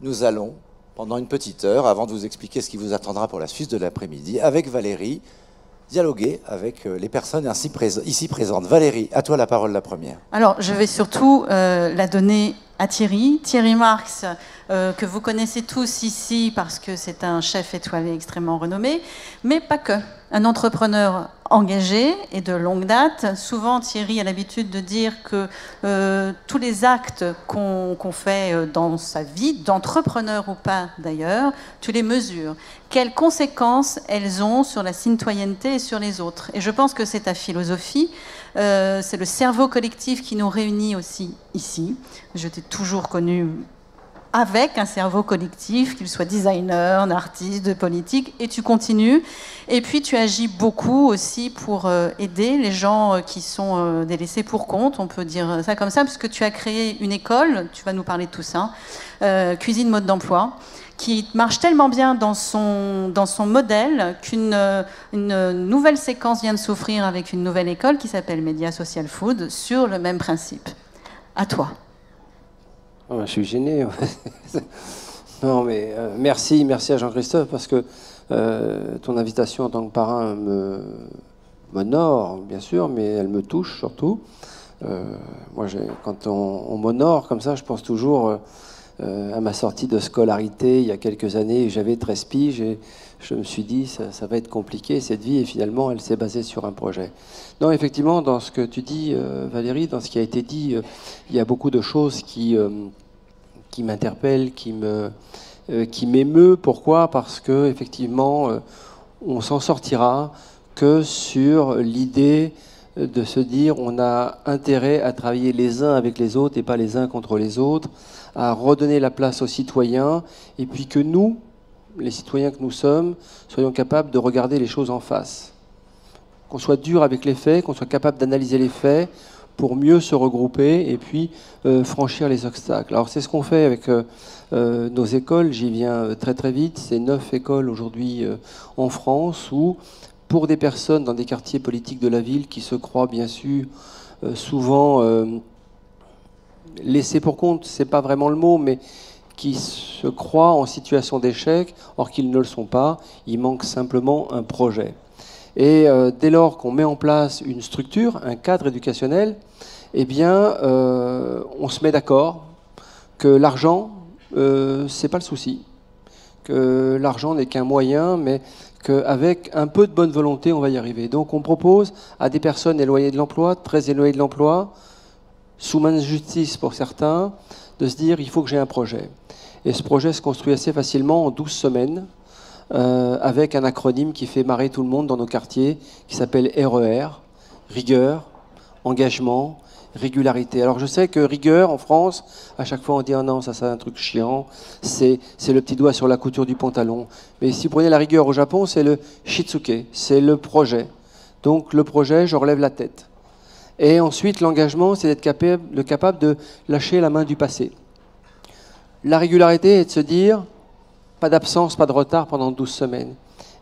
nous allons, pendant une petite heure, avant de vous expliquer ce qui vous attendra pour la suite de l'après-midi, avec Valérie, dialoguer avec les personnes ici présentes. Valérie, à toi la parole la première. Alors, je vais surtout la donner à Thierry. Thierry Marx, que vous connaissez tous ici parce que c'est un chef étoilé extrêmement renommé, mais pas que. Un entrepreneur engagé et de longue date. Souvent, Thierry a l'habitude de dire que tous les actes qu'on fait dans sa vie, d'entrepreneur ou pas d'ailleurs, tu les mesures. Quelles conséquences elles ont sur la citoyenneté et sur les autres? Et je pense que c'est ta philosophie. C'est le cerveau collectif qui nous réunit aussi ici. Je t'ai toujours connu avec un cerveau collectif, qu'il soit designer, artiste, politique, et tu continues. Et puis tu agis beaucoup aussi pour aider les gens qui sont délaissés pour compte, on peut dire ça comme ça, parce que tu as créé une école, tu vas nous parler de tout ça, Cuisine Mode d'Emploi, qui marche tellement bien dans son modèle qu'une nouvelle séquence vient de s'offrir avec une nouvelle école qui s'appelle Media Social Food, sur le même principe. À toi. Oh, je suis gêné. Non, mais merci à Jean-Christophe, parce que ton invitation en tant que parrain m'honore, bien sûr, mais elle me touche surtout. Moi, quand on m'honore comme ça, je pense toujours à ma sortie de scolarité il y a quelques années. J'avais 13 piges et je me suis dit, ça va être compliqué cette vie, et finalement, elle s'est basée sur un projet. Non, effectivement, dans ce que tu dis, Valérie, dans ce qui a été dit, il y a beaucoup de choses qui m'interpellent, qui m'émeut. Pourquoi? Parce que effectivement, on s'en sortira que sur l'idée de se dire on a intérêt à travailler les uns avec les autres et pas les uns contre les autres, à redonner la place aux citoyens, et puis que nous, les citoyens que nous sommes, soyons capables de regarder les choses en face. Qu'on soit dur avec les faits, qu'on soit capable d'analyser les faits pour mieux se regrouper et puis franchir les obstacles. Alors c'est ce qu'on fait avec nos écoles. J'y viens très très vite. C'est 9 écoles aujourd'hui en France où, pour des personnes dans des quartiers politiques de la ville qui se croient bien sûr souvent laissés pour compte, c'est pas vraiment le mot, mais qui se croient en situation d'échec, or qu'ils ne le sont pas. Il manque simplement un projet. Et dès lors qu'on met en place une structure, un cadre éducationnel, eh bien, on se met d'accord que l'argent, c'est pas le souci, que l'argent n'est qu'un moyen, mais qu'avec un peu de bonne volonté, on va y arriver. Donc, on propose à des personnes éloignées de l'emploi, très éloignées de l'emploi, sous main de justice pour certains, de se dire il faut que j'ai un projet. Et ce projet se construit assez facilement en 12 semaines. Avec un acronyme qui fait marrer tout le monde dans nos quartiers, qui s'appelle RER, rigueur, engagement, régularité. Alors je sais que rigueur, en France, à chaque fois on dit « Ah non, ça c'est un truc chiant, c'est le petit doigt sur la couture du pantalon ». Mais si vous prenez la rigueur au Japon, c'est le shitsuke, c'est le projet. Donc le projet, je relève la tête. Et ensuite, l'engagement, c'est d'être capable de lâcher la main du passé. La régularité est de se dire pas d'absence, pas de retard pendant 12 semaines.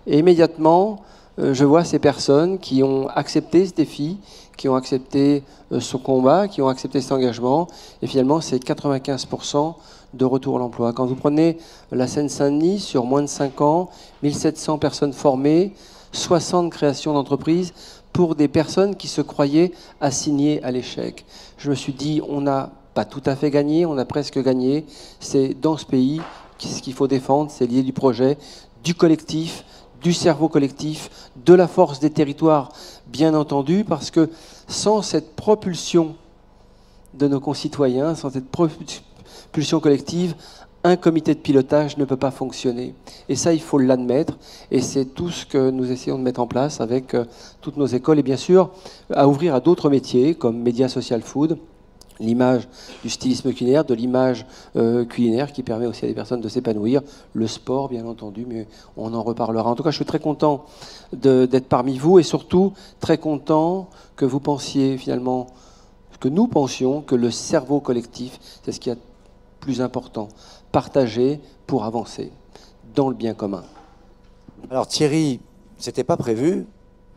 Et immédiatement, je vois ces personnes qui ont accepté ce défi, qui ont accepté ce combat, qui ont accepté cet engagement. Et finalement, c'est 95% de retour à l'emploi. Quand vous prenez la Seine-Saint-Denis, sur moins de 5 ans, 1700 personnes formées, 60 créations d'entreprises pour des personnes qui se croyaient assignées à l'échec. Je me suis dit, on n'a pas tout à fait gagné, on a presque gagné. C'est dans ce pays ce qu'il faut défendre, c'est lié du projet, du collectif, du cerveau collectif, de la force des territoires, bien entendu, parce que sans cette propulsion de nos concitoyens, sans cette propulsion collective, un comité de pilotage ne peut pas fonctionner. Et ça, il faut l'admettre, et c'est tout ce que nous essayons de mettre en place avec toutes nos écoles, et bien sûr, à ouvrir à d'autres métiers, comme Media Social Food, l'image du stylisme culinaire, de l'image culinaire qui permet aussi à des personnes de s'épanouir, le sport bien entendu, mais on en reparlera. En tout cas, je suis très content d'être parmi vous et surtout très content que vous pensiez finalement, que nous pensions que le cerveau collectif, c'est ce qui est le plus important, partager pour avancer dans le bien commun. Alors Thierry, c'était pas prévu,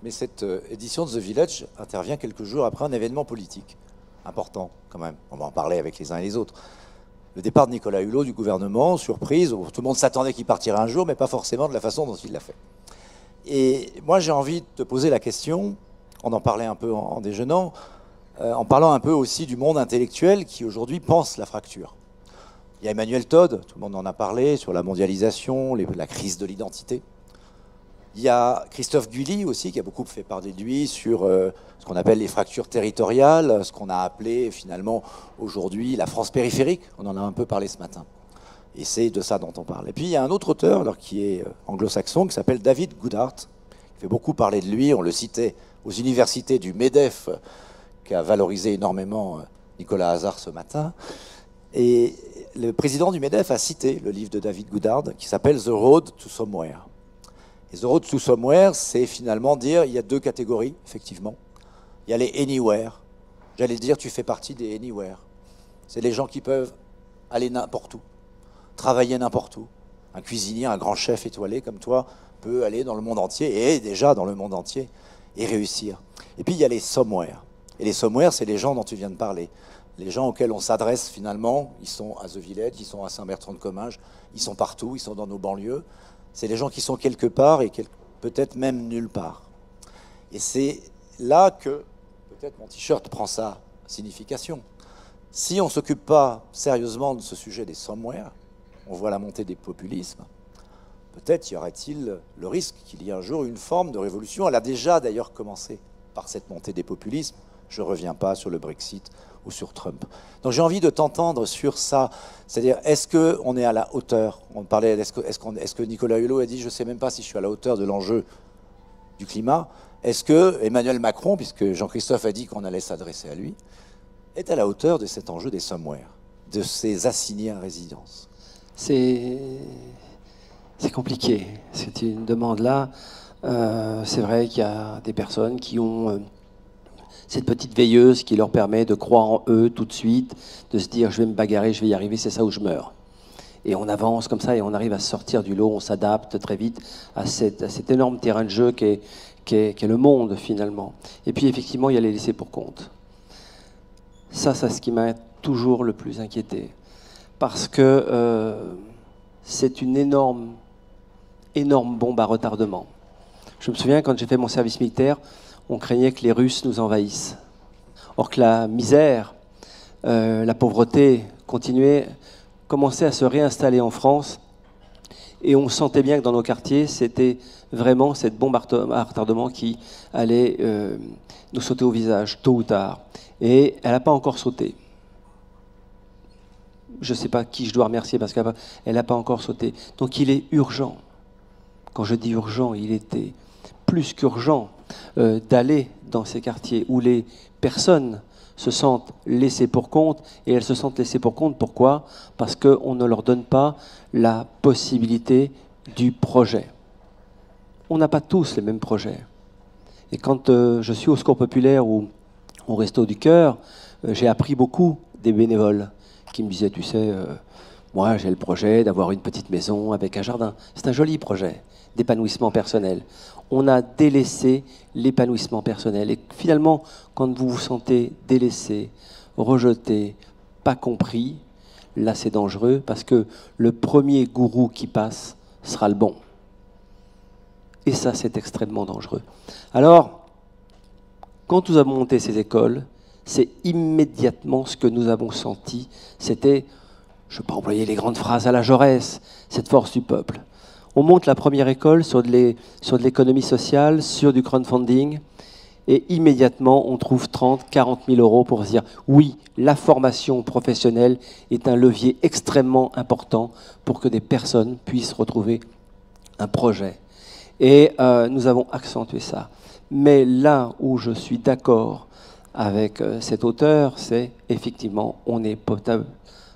mais cette édition de The Village intervient quelques jours après un événement politique important quand même. On va en parler avec les uns et les autres. le départ de Nicolas Hulot du gouvernement, surprise, où tout le monde s'attendait qu'il partirait un jour, mais pas forcément de la façon dont il l'a fait. Et moi, j'ai envie de te poser la question, on en parlait un peu en déjeunant, en parlant un peu aussi du monde intellectuel qui aujourd'hui pense la fracture. Il y a Emmanuel Todd, tout le monde en a parlé, sur la mondialisation, la crise de l'identité. Il y a Christophe Guilly aussi, qui a beaucoup fait parler de lui sur ce qu'on appelle les fractures territoriales, ce qu'on a appelé finalement aujourd'hui la France périphérique. On en a un peu parlé ce matin. Et c'est de ça dont on parle. Et puis il y a un autre auteur alors, qui est anglo-saxon, qui s'appelle David Goodhart, qui fait beaucoup parler de lui. On le citait aux universités du MEDEF, qui a valorisé énormément Nicolas Hazard ce matin. Et le président du MEDEF a cité le livre de David Goodhart, qui s'appelle The Road to Somewhere. Et The Road to Somewhere, c'est finalement dire, il y a deux catégories, effectivement. Il y a les anywhere. J'allais dire, tu fais partie des anywhere. C'est les gens qui peuvent aller n'importe où, travailler n'importe où. Un cuisinier, un grand chef étoilé comme toi peut aller dans le monde entier, et est déjà dans le monde entier, et réussir. Et puis il y a les somewhere. Et les somewhere, c'est les gens dont tu viens de parler. Les gens auxquels on s'adresse finalement, ils sont à The Village, ils sont à Saint-Bertrand-de-Comminges, ils sont partout, ils sont dans nos banlieues. C'est les gens qui sont quelque part et peut-être même nulle part. Et c'est là que peut-être mon t-shirt prend sa signification. Si on ne s'occupe pas sérieusement de ce sujet des somewhere, on voit la montée des populismes, peut-être y aurait-il le risque qu'il y ait un jour une forme de révolution. Elle a déjà d'ailleurs commencé par cette montée des populismes. Je ne reviens pas sur le Brexit ou sur Trump. Donc j'ai envie de t'entendre sur ça. C'est-à-dire, est-ce qu'on est à la hauteur? On parlait, est-ce que Nicolas Hulot a dit, je ne sais même pas si je suis à la hauteur de l'enjeu du climat. Est-ce que Emmanuel Macron, puisque Jean-Christophe a dit qu'on allait s'adresser à lui, est à la hauteur de cet enjeu des somewhere, de ces assignés à résidence? C'est compliqué. C'est une demande-là. C'est vrai qu'il y a des personnes qui ont cette petite veilleuse qui leur permet de croire en eux tout de suite, de se dire je vais me bagarrer, je vais y arriver, c'est ça où je meurs. Et on avance comme ça et on arrive à sortir du lot, on s'adapte très vite à cet énorme terrain de jeu qu'est le monde finalement. Et puis effectivement, il y a les laissés pour compte. Ça, c'est ce qui m'a toujours le plus inquiété. Parce que c'est une énorme bombe à retardement. Je me souviens, quand j'ai fait mon service militaire, on craignait que les Russes nous envahissent. Or que la misère, la pauvreté commençait à se réinstaller en France. Et on sentait bien que dans nos quartiers, c'était vraiment cette bombe à retardement qui allait nous sauter au visage, tôt ou tard. Et elle n'a pas encore sauté. Je ne sais pas qui je dois remercier parce qu'elle n'a pas encore sauté. Donc il est urgent. Quand je dis urgent, il était plus qu'urgent d'aller dans ces quartiers où les personnes se sentent laissées pour compte. Et elles se sentent laissées pour compte, pourquoi? Parce qu'on ne leur donne pas la possibilité du projet. On n'a pas tous les mêmes projets. Et quand je suis au Secours Populaire ou au Resto du Cœur, j'ai appris beaucoup des bénévoles qui me disaient, tu sais, moi j'ai le projet d'avoir une petite maison avec un jardin. C'est un joli projet d'épanouissement personnel. On a délaissé l'épanouissement personnel. Et finalement, quand vous vous sentez délaissé, rejeté, pas compris, là c'est dangereux parce que le premier gourou qui passe sera le bon. Et ça, c'est extrêmement dangereux. Alors, quand nous avons monté ces écoles, c'est immédiatement ce que nous avons senti. C'était, je ne vais pas employer les grandes phrases à la Jaurès, cette force du peuple. On monte la première école sur de l'économie sociale, sur du crowdfunding, et immédiatement, on trouve 30, 40 000 euros pour se dire oui, la formation professionnelle est un levier extrêmement important pour que des personnes puissent retrouver un projet. Et nous avons accentué ça. Mais là où je suis d'accord avec cet auteur, c'est effectivement, on est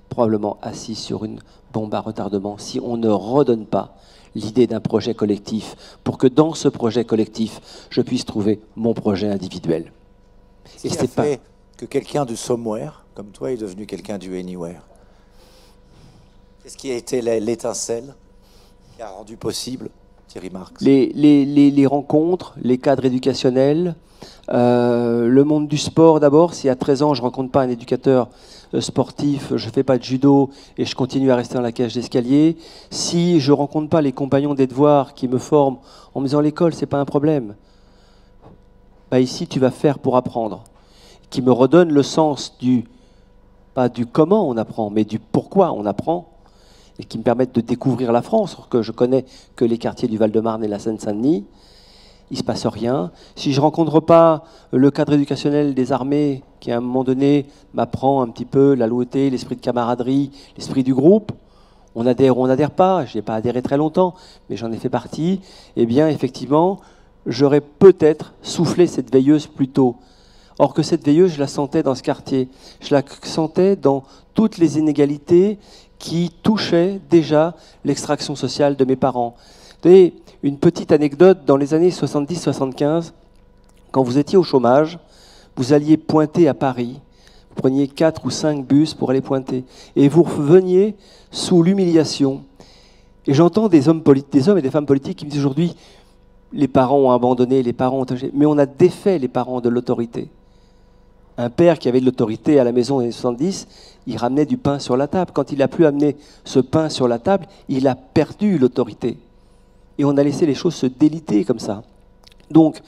probablement assis sur une bombe à retardement si on ne redonne pas l'idée d'un projet collectif pour que dans ce projet collectif, je puisse trouver mon projet individuel. Et c'est pas que quelqu'un du somewhere, comme toi, est devenu quelqu'un du anywhere. Qu'est-ce qui a été l'étincelle qui a rendu possible Thierry Marx? Les rencontres, les cadres éducationnels, le monde du sport d'abord. Si à 13 ans je ne rencontre pas un éducateur sportif, je ne fais pas de judo et je continue à rester dans la cage d'escalier. Si je ne rencontre pas les compagnons des devoirs qui me forment en me disant l'école, ce n'est pas un problème. Bah ici, tu vas faire pour apprendre. Qui me redonne le sens pas du comment on apprend, mais du pourquoi on apprend, et qui me permettent de découvrir la France, alors que je connais que les quartiers du Val-de-Marne et la Seine-Saint-Denis. Il ne se passe rien. Si je ne rencontre pas le cadre éducationnel des armées, qui à un moment donné m'apprend un petit peu la loyauté, l'esprit de camaraderie, l'esprit du groupe, on adhère ou on n'adhère pas, je n'ai pas adhéré très longtemps, mais j'en ai fait partie, eh bien effectivement, j'aurais peut-être soufflé cette veilleuse plus tôt. Or que cette veilleuse, je la sentais dans ce quartier. Je la sentais dans toutes les inégalités qui touchaient déjà l'extraction sociale de mes parents. Vous voyez, une petite anecdote, dans les années 70-75, quand vous étiez au chômage, vous alliez pointer à Paris, vous preniez 4 ou 5 bus pour aller pointer, et vous reveniez sous l'humiliation. Et j'entends des hommes et des femmes politiques qui me disent aujourd'hui, les parents ont abandonné, les parents ont... Mais on a défait les parents de l'autorité. Un père qui avait de l'autorité à la maison dans les années 70, il ramenait du pain sur la table. Quand il n'a plus amené ce pain sur la table, il a perdu l'autorité. Et on a laissé les choses se déliter comme ça. Donc,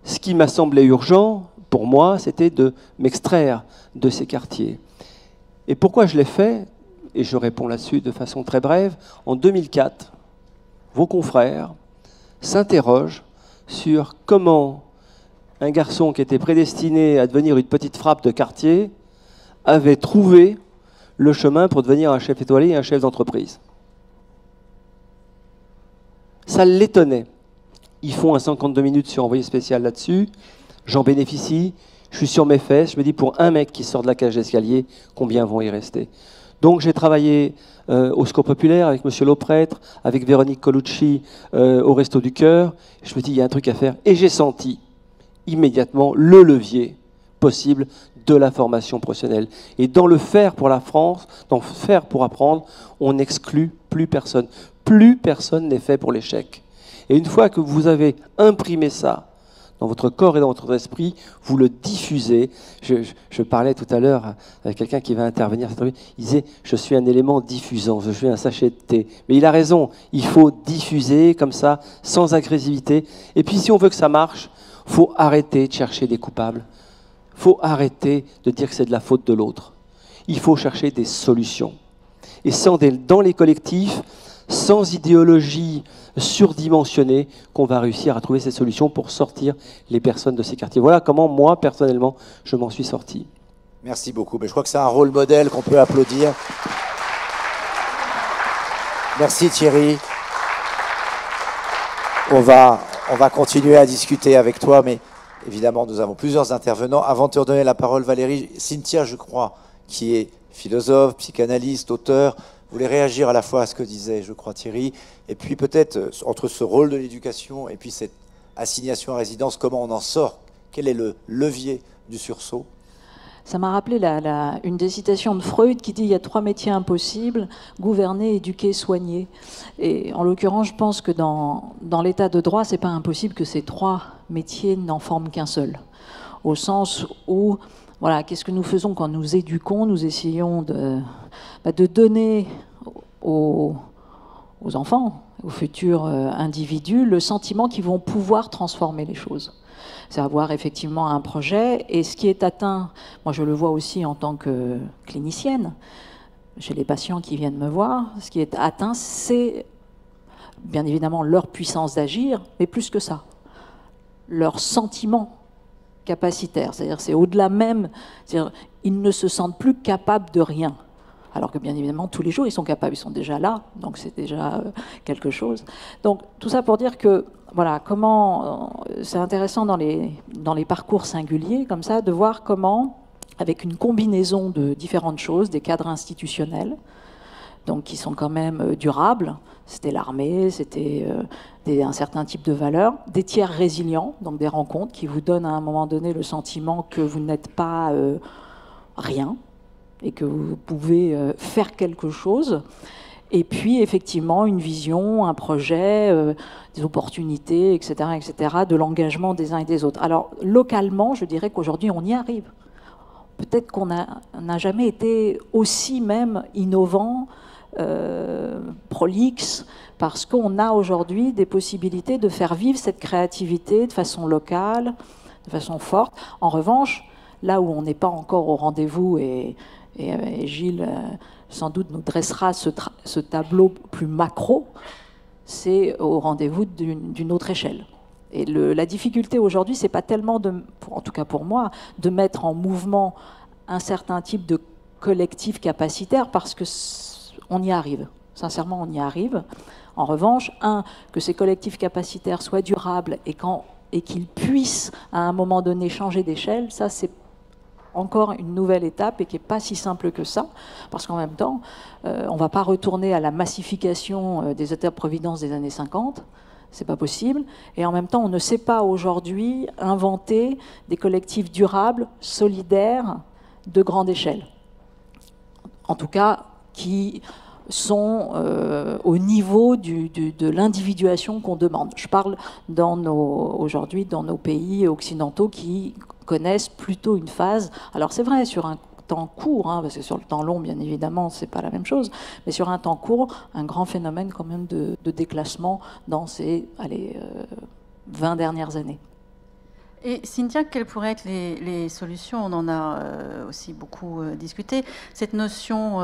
ce qui m'a semblé urgent, pour moi, c'était de m'extraire de ces quartiers. Et pourquoi je l'ai fait? Et je réponds là-dessus de façon très brève. En 2004, vos confrères s'interrogent sur comment un garçon qui était prédestiné à devenir une petite frappe de quartier avait trouvé le chemin pour devenir un chef étoilé et un chef d'entreprise. Ça l'étonnait. Ils font un 52 minutes sur Envoyé spécial là-dessus. J'en bénéficie. Je suis sur mes fesses. Je me dis, pour un mec qui sort de la cage d'escalier, combien vont y rester? Donc j'ai travaillé au Secours Populaire avec M. Lauprêtre, avec Véronique Colucci au Resto du Cœur. Je me dis, il y a un truc à faire. Et j'ai senti immédiatement le levier possible de la formation professionnelle. Et dans le faire pour la France, dans le faire pour apprendre, on n'exclut plus personne. Plus personne n'est fait pour l'échec. Et une fois que vous avez imprimé ça dans votre corps et dans votre esprit, vous le diffusez. Je parlais tout à l'heure avec quelqu'un qui va intervenir. Il disait, je suis un élément diffusant, je suis un sachet de thé. Mais il a raison, il faut diffuser comme ça, sans agressivité. Et puis si on veut que ça marche, il faut arrêter de chercher des coupables. Il faut arrêter de dire que c'est de la faute de l'autre. Il faut chercher des solutions. Et dans les collectifs, sans idéologie surdimensionnée, qu'on va réussir à trouver ces solutions pour sortir les personnes de ces quartiers. Voilà comment, moi, personnellement, je m'en suis sorti. Merci beaucoup. Mais je crois que c'est un rôle modèle qu'on peut applaudir. Merci Thierry. On va continuer à discuter avec toi, mais évidemment, nous avons plusieurs intervenants. Avant de te redonner la parole, Valérie, Cynthia, je crois, qui est philosophe, psychanalyste, auteur, voulait réagir à la fois à ce que disait, je crois, Thierry, et puis peut-être entre ce rôle de l'éducation et puis cette assignation à résidence, comment on en sort? Quel est le levier du sursaut? Ça m'a rappelé une des citations de Freud qui dit « il y a 3 métiers impossibles, gouverner, éduquer, soigner ». Et en l'occurrence, je pense que dans l'état de droit, c'est pas impossible que ces 3 métiers n'en forment qu'un seul. Au sens où, voilà, qu'est-ce que nous faisons quand nous éduquons? Nous essayons de donner aux enfants, aux futurs individus, le sentiment qu'ils vont pouvoir transformer les choses. C'est avoir effectivement un projet, et ce qui est atteint, moi je le vois aussi en tant que clinicienne, chez les patients qui viennent me voir, ce qui est atteint, c'est bien évidemment leur puissance d'agir, mais plus que ça, leur sentiment capacitaire, c'est-à-dire c'est au-delà même, c'est-à-dire ils ne se sentent plus capables de rien. Alors que bien évidemment, tous les jours, ils sont capables, ils sont déjà là, donc c'est déjà quelque chose. Donc tout ça pour dire que, voilà, comment c'est intéressant dans les parcours singuliers, comme ça, de voir comment, avec une combinaison de différentes choses, des cadres institutionnels, donc qui sont quand même durables, c'était l'armée, c'était un certain type de valeurs, des tiers résilients, donc des rencontres qui vous donnent à un moment donné le sentiment que vous n'êtes pas rien, et que vous pouvez faire quelque chose. Et puis, effectivement, une vision, un projet, des opportunités, etc., de l'engagement des uns et des autres. Alors, localement, je dirais qu'aujourd'hui, on y arrive. Peut-être qu'on n'a jamais été aussi même innovant, prolixe, parce qu'on a aujourd'hui des possibilités de faire vivre cette créativité de façon locale, de façon forte. En revanche, là où on n'est pas encore au rendez-vous, et Gilles sans doute nous dressera ce tableau plus macro, c'est au rendez-vous d'une autre échelle. Et la difficulté aujourd'hui, c'est pas tellement, en tout cas pour moi, de mettre en mouvement un certain type de collectif capacitaire, parce que on y arrive. Sincèrement, on y arrive. En revanche, que ces collectifs capacitaires soient durables et qu'ils puissent, à un moment donné, changer d'échelle, ça, c'est encore une nouvelle étape et qui n'est pas si simple que ça, parce qu'en même temps, on ne va pas retourner à la massification des États-providence des années 50, c'est pas possible, et en même temps, on ne sait pas aujourd'hui inventer des collectifs durables, solidaires, de grande échelle. En tout cas, qui sont au niveau de l'individuation qu'on demande. Je parle aujourd'hui dans nos pays occidentaux qui connaissent plutôt une phase, alors c'est vrai sur un temps court, hein, parce que sur le temps long, bien évidemment, c'est pas la même chose, mais sur un temps court, un grand phénomène quand même de déclassement dans ces 20 dernières années. Et Cynthia, quelles pourraient être les solutions? On en a aussi beaucoup discuté. Cette notion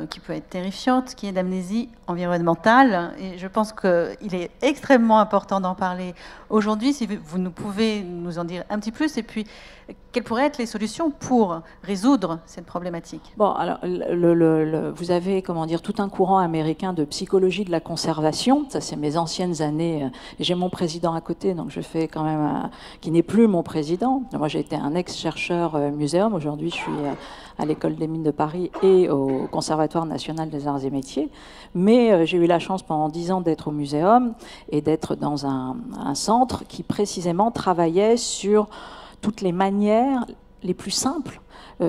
qui peut être terrifiante, qui est d'amnésie environnementale. Et je pense qu'il est extrêmement important d'en parler aujourd'hui. Si vous pouvez nous en dire un petit plus. Et puis, quelles pourraient être les solutions pour résoudre cette problématique? Bon, alors, vous avez, comment dire, tout un courant américain de psychologie de la conservation. Ça, c'est mes anciennes années. J'ai mon président à côté, donc je fais quand même qui n'est plus mon président. Moi, j'ai été un ex-chercheur muséum. Aujourd'hui, je suis à l'École des Mines de Paris et au Conservatoire national des arts et métiers. Mais j'ai eu la chance pendant 10 ans d'être au muséum et d'être dans un centre qui précisément travaillait sur toutes les manières les plus simples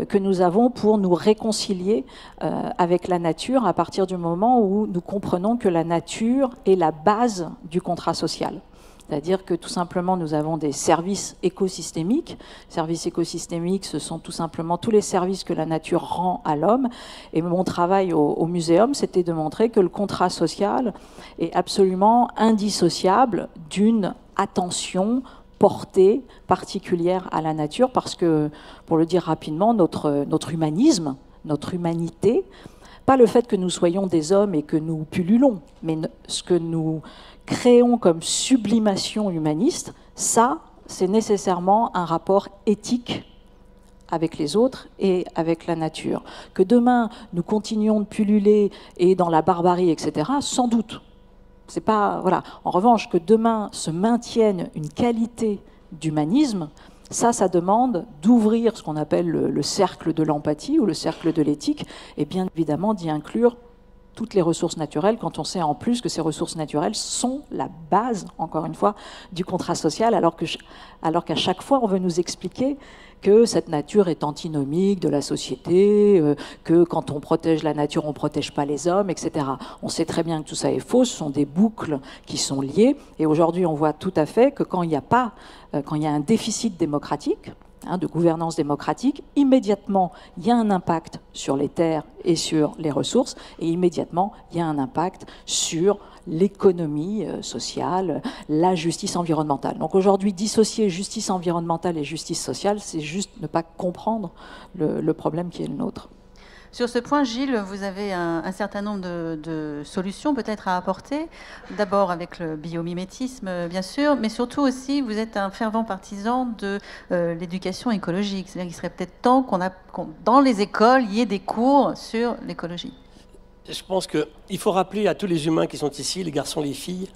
que nous avons pour nous réconcilier avec la nature à partir du moment où nous comprenons que la nature est la base du contrat social. C'est-à-dire que tout simplement, nous avons des services écosystémiques. Services écosystémiques, ce sont tout simplement tous les services que la nature rend à l'homme. Et mon travail au muséum, c'était de montrer que le contrat social est absolument indissociable d'une attention portée particulière à la nature, parce que, pour le dire rapidement, notre humanisme, notre humanité, pas le fait que nous soyons des hommes et que nous pullulons, mais ce que nous créons comme sublimation humaniste, ça, c'est nécessairement un rapport éthique avec les autres et avec la nature. Que demain, nous continuions de pulluler et dans la barbarie, etc., sans doute. C'est pas, voilà. En revanche, que demain se maintienne une qualité d'humanisme, ça demande d'ouvrir ce qu'on appelle le cercle de l'empathie ou le cercle de l'éthique, et bien évidemment d'y inclure toutes les ressources naturelles, quand on sait en plus que ces ressources naturelles sont la base, encore une fois, du contrat social, alors qu'à chaque fois, on veut nous expliquer que cette nature est antinomique de la société, que quand on protège la nature, on ne protège pas les hommes, etc. On sait très bien que tout ça est faux, ce sont des boucles qui sont liées, et aujourd'hui, on voit tout à fait que quand il y a un déficit démocratique, de gouvernance démocratique, immédiatement, il y a un impact sur les terres et sur les ressources, et immédiatement, il y a un impact sur l'économie sociale, la justice environnementale. Donc aujourd'hui, dissocier justice environnementale et justice sociale, c'est juste ne pas comprendre le problème qui est le nôtre. Sur ce point, Gilles, vous avez un certain nombre de solutions peut-être à apporter. D'abord avec le biomimétisme, bien sûr, mais surtout aussi, vous êtes un fervent partisan de l'éducation écologique. C'est-à-dire qu'il serait peut-être temps qu'on dans les écoles, il y ait des cours sur l'écologie. Je pense qu'il faut rappeler à tous les humains qui sont ici, les garçons, les filles,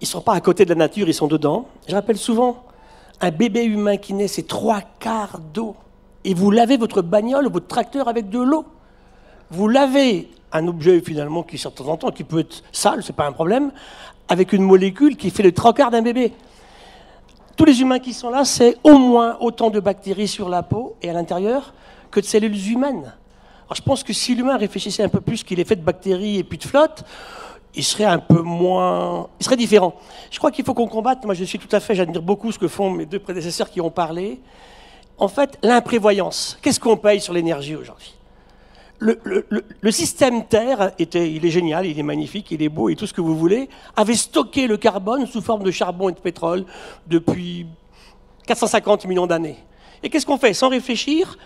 ils ne sont pas à côté de la nature, ils sont dedans. Je rappelle souvent, un bébé humain qui naît, c'est 3/4 d'eau. Et vous lavez votre bagnole, votre tracteur avec de l'eau. Vous lavez un objet finalement qui sort de temps en temps, qui peut être sale, c'est pas un problème, avec une molécule qui fait le 3/4 d'un bébé. Tous les humains qui sont là, c'est au moins autant de bactéries sur la peau et à l'intérieur que de cellules humaines. Alors, je pense que si l'humain réfléchissait un peu plus qu'il est fait de bactéries et puis de flotte, il serait un peu moins... Il serait différent. Je crois qu'il faut qu'on combatte, moi je suis tout à fait, j'admire beaucoup ce que font mes deux prédécesseurs qui ont parlé. En fait, l'imprévoyance. Qu'est-ce qu'on paye sur l'énergie aujourd'hui? Le système Terre, il est génial, il est magnifique, il est beau et tout ce que vous voulez, avait stocké le carbone sous forme de charbon et de pétrole depuis 450 millions d'années. Et qu'est-ce qu'on fait? Sans réfléchir,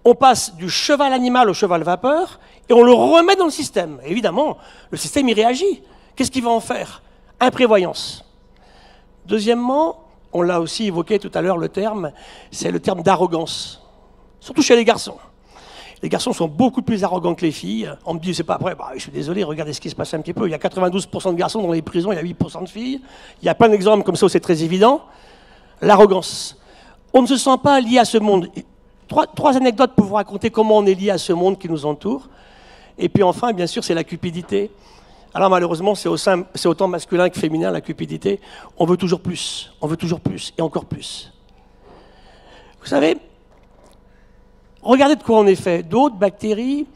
on passe du cheval animal au cheval vapeur et on le remet dans le système. Et évidemment, le système, il réagit. Qu'est-ce qu'il va en faire? Imprévoyance. Deuxièmement, on l'a aussi évoqué tout à l'heure, le terme, c'est le terme d'arrogance. Surtout chez les garçons. Les garçons sont beaucoup plus arrogants que les filles. On me dit, c'est pas vrai, bah, je suis désolé, regardez ce qui se passe un petit peu. Il y a 92% de garçons dans les prisons, il y a 8% de filles. Il y a plein d'exemples comme ça où c'est très évident. L'arrogance. On ne se sent pas lié à ce monde. Trois anecdotes pour vous raconter comment on est lié à ce monde qui nous entoure. Et puis enfin, bien sûr, c'est la cupidité. Alors malheureusement, c'est autant masculin que féminin, la cupidité. On veut toujours plus et encore plus. Vous savez, regardez de quoi on est fait. D'autres bactéries.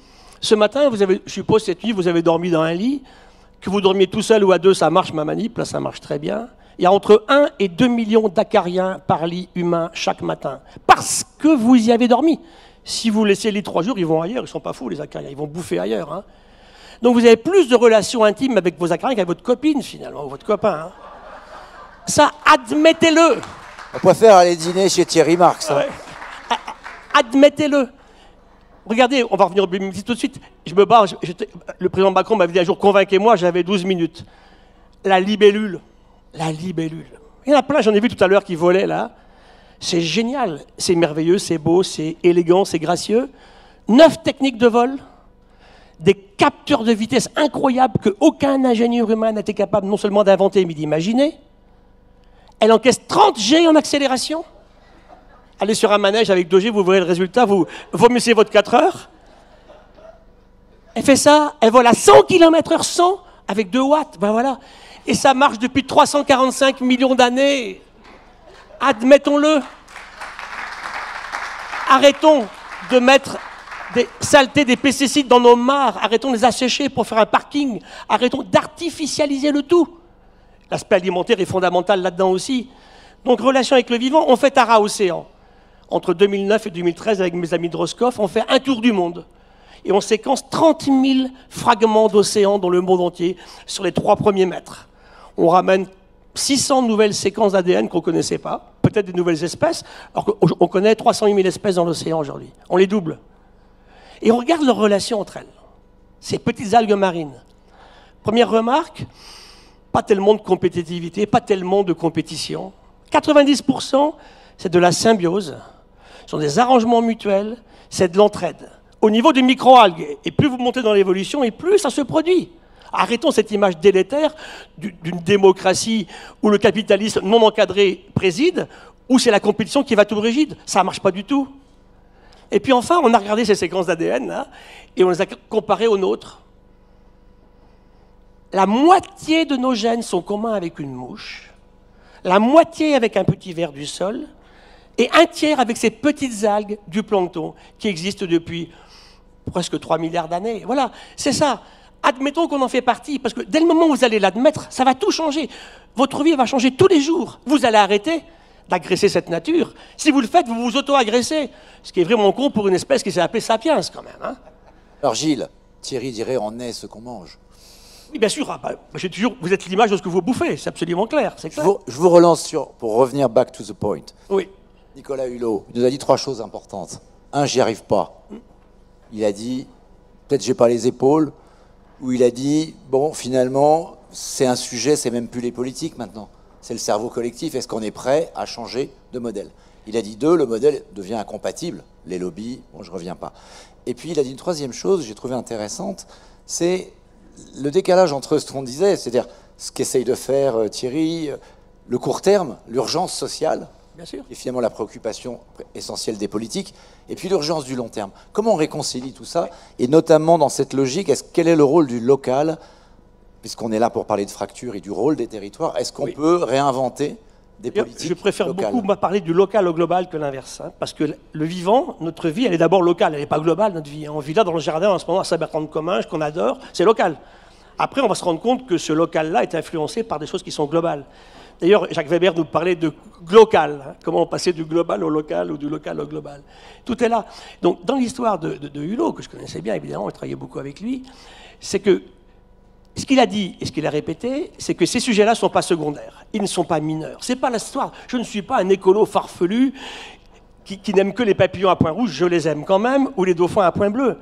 Ce matin, je suppose cette nuit, vous avez dormi dans un lit. Que vous dormiez tout seul ou à deux, ça marche ma manip, là ça marche très bien. Il y a entre 1 et 2 millions d'acariens par lit humain chaque matin. Parce que vous y avez dormi. Si vous laissez les 3 jours, ils vont ailleurs. Ils ne sont pas fous, les acariens. Ils vont bouffer ailleurs. Hein. Donc vous avez plus de relations intimes avec vos acariens qu'avec votre copine, finalement, ou votre copain. Hein. Ça, admettez-le. On préfère aller dîner chez Thierry Marx. Hein. Ouais. Admettez-le. Regardez, on va revenir au BMX tout de suite. Je me barre. Le président Macron m'avait dit un jour, convainquez-moi, j'avais 12 minutes. La libellule. La libellule. Il y en a plein, j'en ai vu tout à l'heure qui volaient là. C'est génial, c'est merveilleux, c'est beau, c'est élégant, c'est gracieux. 9 techniques de vol, des capteurs de vitesse incroyables qu'aucun ingénieur humain n'a été capable non seulement d'inventer mais d'imaginer. Elle encaisse 30 G en accélération. Allez sur un manège avec 2 G, vous verrez le résultat, vous vomissez votre 4 heures. Elle fait ça, elle vole à 100 km/h 100 avec 2 watts, ben voilà. Et ça marche depuis 345 millions d'années. Admettons-le. Arrêtons de mettre des saletés, des pesticides dans nos mares. Arrêtons de les assécher pour faire un parking. Arrêtons d'artificialiser le tout. L'aspect alimentaire est fondamental là-dedans aussi. Donc, relation avec le vivant, on fait Tara Océan. Entre 2009 et 2013, avec mes amis de Roscoff, on fait un tour du monde. Et on séquence 30 000 fragments d'océan dans le monde entier sur les 3 premiers mètres. On ramène 600 nouvelles séquences d'ADN qu'on ne connaissait pas, peut-être des nouvelles espèces, alors qu'on connaît 308 000 espèces dans l'océan aujourd'hui. On les double. Et on regarde leurs relations entre elles, ces petites algues marines. Première remarque, pas tellement de compétitivité, pas tellement de compétition. 90%, c'est de la symbiose, ce sont des arrangements mutuels, c'est de l'entraide. Au niveau des microalgues, et plus vous montez dans l'évolution, et plus ça se produit. Arrêtons cette image délétère d'une démocratie où le capitalisme non encadré préside, où c'est la compétition qui va tout rigide. Ça ne marche pas du tout. Et puis enfin, on a regardé ces séquences d'ADN et on les a comparées aux nôtres. La moitié de nos gènes sont communs avec une mouche, la moitié avec un petit ver du sol, et un tiers avec ces petites algues du plancton qui existent depuis presque 3 milliards d'années. Voilà, c'est ça. Admettons qu'on en fait partie, parce que dès le moment où vous allez l'admettre, ça va tout changer. Votre vie va changer tous les jours. Vous allez arrêter d'agresser cette nature. Si vous le faites, vous vous auto-agressez. Ce qui est vraiment con pour une espèce qui s'est appelée Sapiens, quand même. Hein. Alors Gilles, Thierry dirait on est ce qu'on mange. Oui, bien sûr. Ah, vous êtes l'image de ce que vous bouffez, c'est absolument clair. C'est clair. Je vous relance pour revenir back to the point. Oui. Nicolas Hulot, il nous a dit 3 choses importantes. 1, j'y arrive pas. Il a dit, peut-être j'ai pas les épaules. Où il a dit, bon, finalement, c'est un sujet, c'est même plus les politiques maintenant. C'est le cerveau collectif. Est-ce qu'on est prêt à changer de modèle? Il a dit 2, le modèle devient incompatible. Les lobbies, bon, je reviens pas. Et puis, il a dit une 3e chose, j'ai trouvé intéressante, c'est le décalage entre ce qu'on disait, c'est-à-dire ce qu'essaye de faire Thierry, le court terme, l'urgence sociale, bien sûr, et finalement la préoccupation essentielle des politiques, et puis l'urgence du long terme. Comment on réconcilie tout ça? Et notamment dans cette logique, quel est le rôle du local, puisqu'on est là pour parler de fracture et du rôle des territoires? Est-ce qu'on peut réinventer des politiques Je préfère locales. beaucoup parler du local au global que l'inverse. Hein, parce que le vivant, notre vie, elle est d'abord locale, elle n'est pas globale, notre vie. On vit là dans le jardin en ce moment à Saint-Bertrand-de-Comminges, qu'on adore, c'est local. Après, on va se rendre compte que ce local-là est influencé par des choses qui sont globales. D'ailleurs, Jacques Weber nous parlait de local, hein, comment on passait du global au local ou du local au global. Tout est là. Donc, dans l'histoire de Hulot, que je connaissais bien, évidemment, on travaillait beaucoup avec lui, c'est que ce qu'il a dit et ce qu'il a répété, c'est que ces sujets-là ne sont pas secondaires, ils ne sont pas mineurs. C'est pas l'histoire. Je ne suis pas un écolo farfelu qui n'aime que les papillons à points rouges, je les aime quand même, ou les dauphins à points bleus.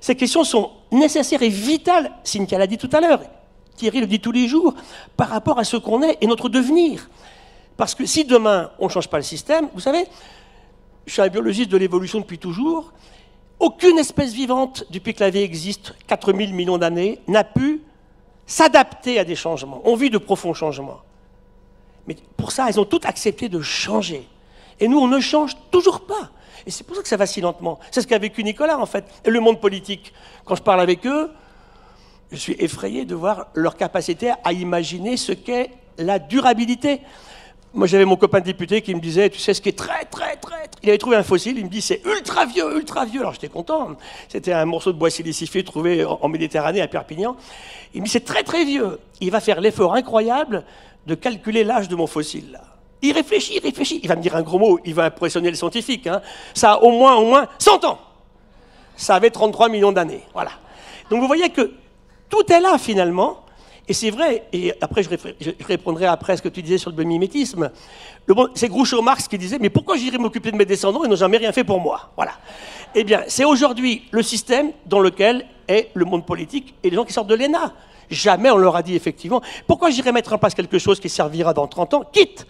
Ces questions sont nécessaires et vitales, Cynthia l'a dit tout à l'heure, Thierry le dit tous les jours, par rapport à ce qu'on est et notre devenir. Parce que si demain, on ne change pas le système, vous savez, je suis un biologiste de l'évolution depuis toujours, aucune espèce vivante, depuis que la vie existe, 4000 millions d'années, n'a pu s'adapter à des changements. On vit de profonds changements. Mais pour ça, elles ont toutes accepté de changer. Et nous, on ne change toujours pas. Et c'est pour ça que ça va si lentement. C'est ce qu'a vécu Nicolas, en fait, et le monde politique. Quand je parle avec eux, je suis effrayé de voir leur capacité à imaginer ce qu'est la durabilité. Moi, j'avais mon copain député qui me disait, tu sais ce qui est très, très, très... Il avait trouvé un fossile, il me dit, c'est ultra vieux, ultra vieux. Alors j'étais content. C'était un morceau de bois silicifié trouvé en Méditerranée, à Perpignan. Il me dit, c'est très, très vieux. Il va faire l'effort incroyable de calculer l'âge de mon fossile, là. Il réfléchit. Il va me dire un gros mot, il va impressionner les scientifiques. Hein. Ça a au moins 100 ans. Ça avait 33 millions d'années. Voilà. Donc vous voyez que tout est là, finalement. Et c'est vrai, et après je répondrai après à ce que tu disais sur le biomimétisme. C'est Groucho Marx qui disait, mais pourquoi j'irais m'occuper de mes descendants, ils n'ont jamais rien fait pour moi. Voilà. Eh bien, c'est aujourd'hui le système dans lequel est le monde politique et les gens qui sortent de l'ENA. Jamais on leur a dit effectivement, pourquoi j'irais mettre en place quelque chose qui servira dans 30 ans, quitte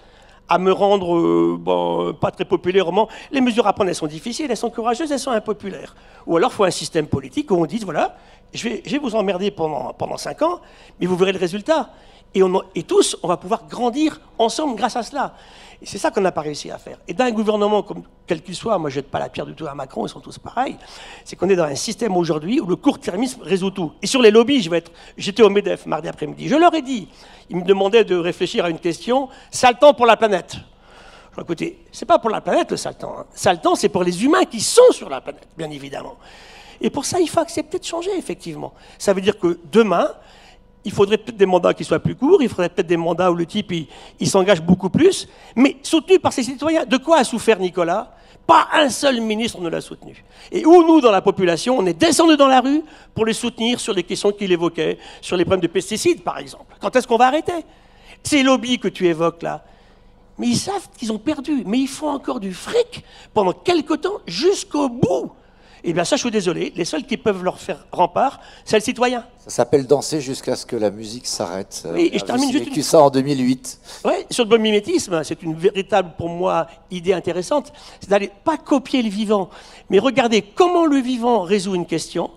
à me rendre pas très populairement. Les mesures à prendre, elles sont difficiles, elles sont courageuses, elles sont impopulaires. Ou alors, il faut un système politique où on dit, voilà, je vais vous emmerder pendant 5 ans, mais vous verrez le résultat. Et tous, on va pouvoir grandir ensemble grâce à cela. Et c'est ça qu'on n'a pas réussi à faire. Et dans un gouvernement, quel qu'il soit, moi je ne jette pas la pierre du tout à Macron, ils sont tous pareils, c'est qu'on est dans un système aujourd'hui où le court-termisme résout tout. Et sur les lobbies, j'étais au MEDEF mardi après-midi, je leur ai dit, ils me demandaient de réfléchir à une question, saltan pour la planète. Je dis, écoutez, c'est pas pour la planète le saltan. Hein. Saltan, c'est pour les humains qui sont sur la planète, bien évidemment. Et pour ça, il faut accepter de changer, effectivement. Ça veut dire que demain, il faudrait peut-être des mandats qui soient plus courts, il faudrait peut-être des mandats où le type, il s'engage beaucoup plus, mais soutenu par ses citoyens. De quoi a souffert Nicolas? Pas un seul ministre ne l'a soutenu. Et où nous, dans la population, on est descendu dans la rue pour les soutenir sur les questions qu'il évoquait, sur les problèmes de pesticides, par exemple. Quand est-ce qu'on va arrêter? Ces lobbies que tu évoques là, mais ils savent qu'ils ont perdu, mais ils font encore du fric pendant quelque temps jusqu'au bout. Eh bien ça, je suis désolé, les seuls qui peuvent leur faire rempart, c'est le citoyen. Ça s'appelle danser jusqu'à ce que la musique s'arrête. Oui, et je termine juste vécu ça en 2008. Oui, sur le biomimétisme, c'est une véritable, pour moi, idée intéressante, c'est d'aller pas copier le vivant, mais regarder comment le vivant résout une question.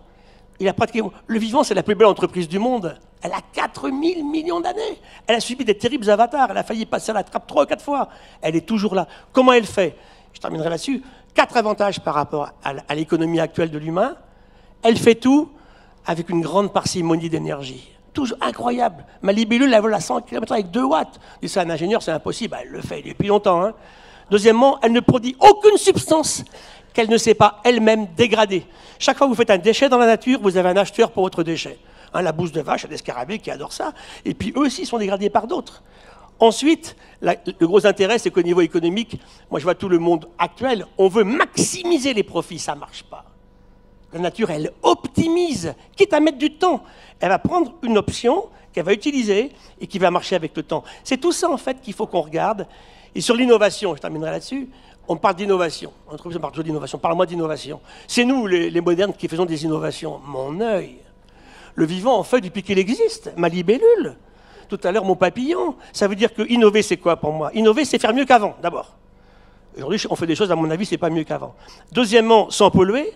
Il a pratiqué... Le vivant, c'est la plus belle entreprise du monde. Elle a 4000 millions d'années. Elle a subi des terribles avatars. Elle a failli passer à la trappe 3 ou 4 fois. Elle est toujours là. Comment elle fait? Je terminerai là-dessus. 4 avantages par rapport à l'économie actuelle de l'humain. Elle fait tout avec une grande parcimonie d'énergie. Toujours incroyable. Ma libellule, elle vole à 100 km avec 2 watts. Je dis ça à un ingénieur, c'est impossible. Elle le fait depuis longtemps. Hein. Deuxièmement, elle ne produit aucune substance qu'elle ne sait pas elle-même dégrader. Chaque fois que vous faites un déchet dans la nature, vous avez un acheteur pour votre déchet. Hein, la bouse de vache, il y a des scarabées qui adorent ça. Et puis eux aussi sont dégradés par d'autres. Ensuite, le gros intérêt, c'est qu'au niveau économique, moi je vois tout le monde actuel, on veut maximiser les profits, ça ne marche pas. La nature, elle optimise, quitte à mettre du temps. Elle va prendre une option qu'elle va utiliser et qui va marcher avec le temps. C'est tout ça, en fait, qu'il faut qu'on regarde. Et sur l'innovation, je terminerai là-dessus, on parle d'innovation. On parle toujours d'innovation. Parle-moi d'innovation. C'est nous, les modernes, qui faisons des innovations. Mon œil. Le vivant, en fait, depuis qu'il existe. Ma libellule. Tout à l'heure, mon papillon. Ça veut dire que innover, c'est quoi pour moi? Innover, c'est faire mieux qu'avant, d'abord. Aujourd'hui, on fait des choses, à mon avis, c'est pas mieux qu'avant. Deuxièmement, sans polluer.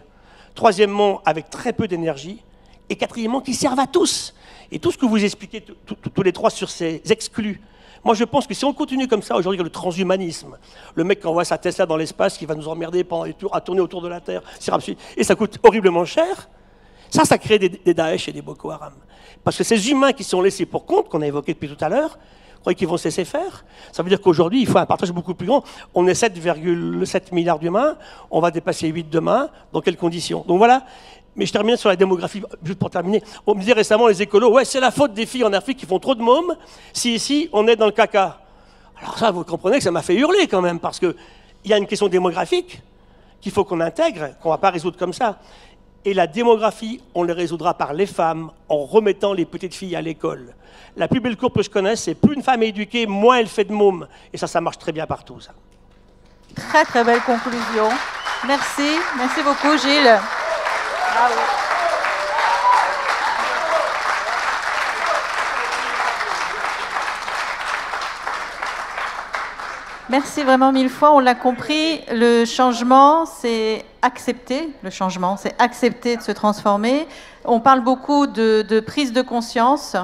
Troisièmement, avec très peu d'énergie. Et quatrièmement, qui servent à tous. Et tout ce que vous expliquez tous les trois sur ces exclus, moi je pense que si on continue comme ça, aujourd'hui, le transhumanisme, le mec qui envoie sa Tesla dans l'espace, qui va nous emmerder pendant les tours, à tourner autour de la Terre, et ça coûte horriblement cher, ça crée des Daesh et des Boko Haram. Parce que ces humains qui sont laissés pour compte, qu'on a évoqué depuis tout à l'heure, croyez qu'ils vont se laisser faire? Ça veut dire qu'aujourd'hui, il faut un partage beaucoup plus grand. On est 7,7 milliards d'humains, on va dépasser 8 demain. Dans quelles conditions? Donc voilà. Mais je termine sur la démographie, juste pour terminer. On me disait récemment, les écolos, ouais, c'est la faute des filles en Afrique qui font trop de mômes, si ici, on est dans le caca. Alors ça, vous comprenez que ça m'a fait hurler quand même, parce qu'il y a une question démographique qu'il faut qu'on intègre, qu'on ne va pas résoudre comme ça. Et la démographie, on le résoudra par les femmes, en remettant les petites filles à l'école. La plus belle courbe que je connaisse, c'est plus une femme est éduquée, moins elle fait de mômes. Et ça marche très bien partout, ça. Très très belle conclusion. Merci, merci beaucoup Gilles. Bravo. Merci vraiment mille fois, on l'a compris, le changement, c'est accepter le changement, c'est accepter de se transformer. On parle beaucoup de prise de conscience.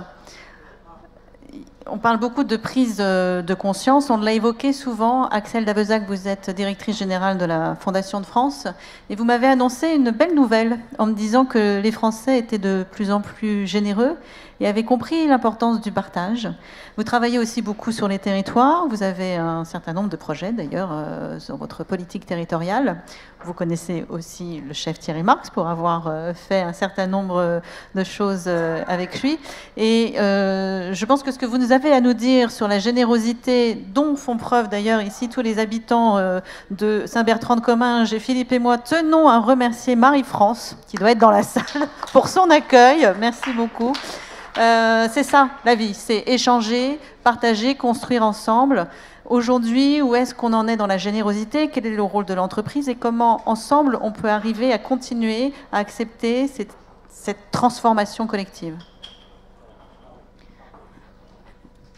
On parle beaucoup de prise de conscience. On l'a évoqué souvent. Axel Davezac, vous êtes directrice générale de la Fondation de France. Et vous m'avez annoncé une belle nouvelle en me disant que les Français étaient de plus en plus généreux et avaient compris l'importance du partage. Vous travaillez aussi beaucoup sur les territoires. Vous avez un certain nombre de projets, d'ailleurs, sur votre politique territoriale. Vous connaissez aussi le chef Thierry Marx pour avoir fait un certain nombre de choses avec lui. Et je pense que ce que vous nous avez à nous dire sur la générosité dont font preuve d'ailleurs ici tous les habitants de Saint-Bertrand-de-Comminges, et Philippe et moi tenons à remercier Marie-France, qui doit être dans la salle, pour son accueil. Merci beaucoup. C'est ça, la vie, c'est échanger, partager, construire ensemble. Aujourd'hui, où est-ce qu'on en est dans la générosité? Quel est le rôle de l'entreprise? Et comment, ensemble, on peut arriver à continuer à accepter cette transformation collective?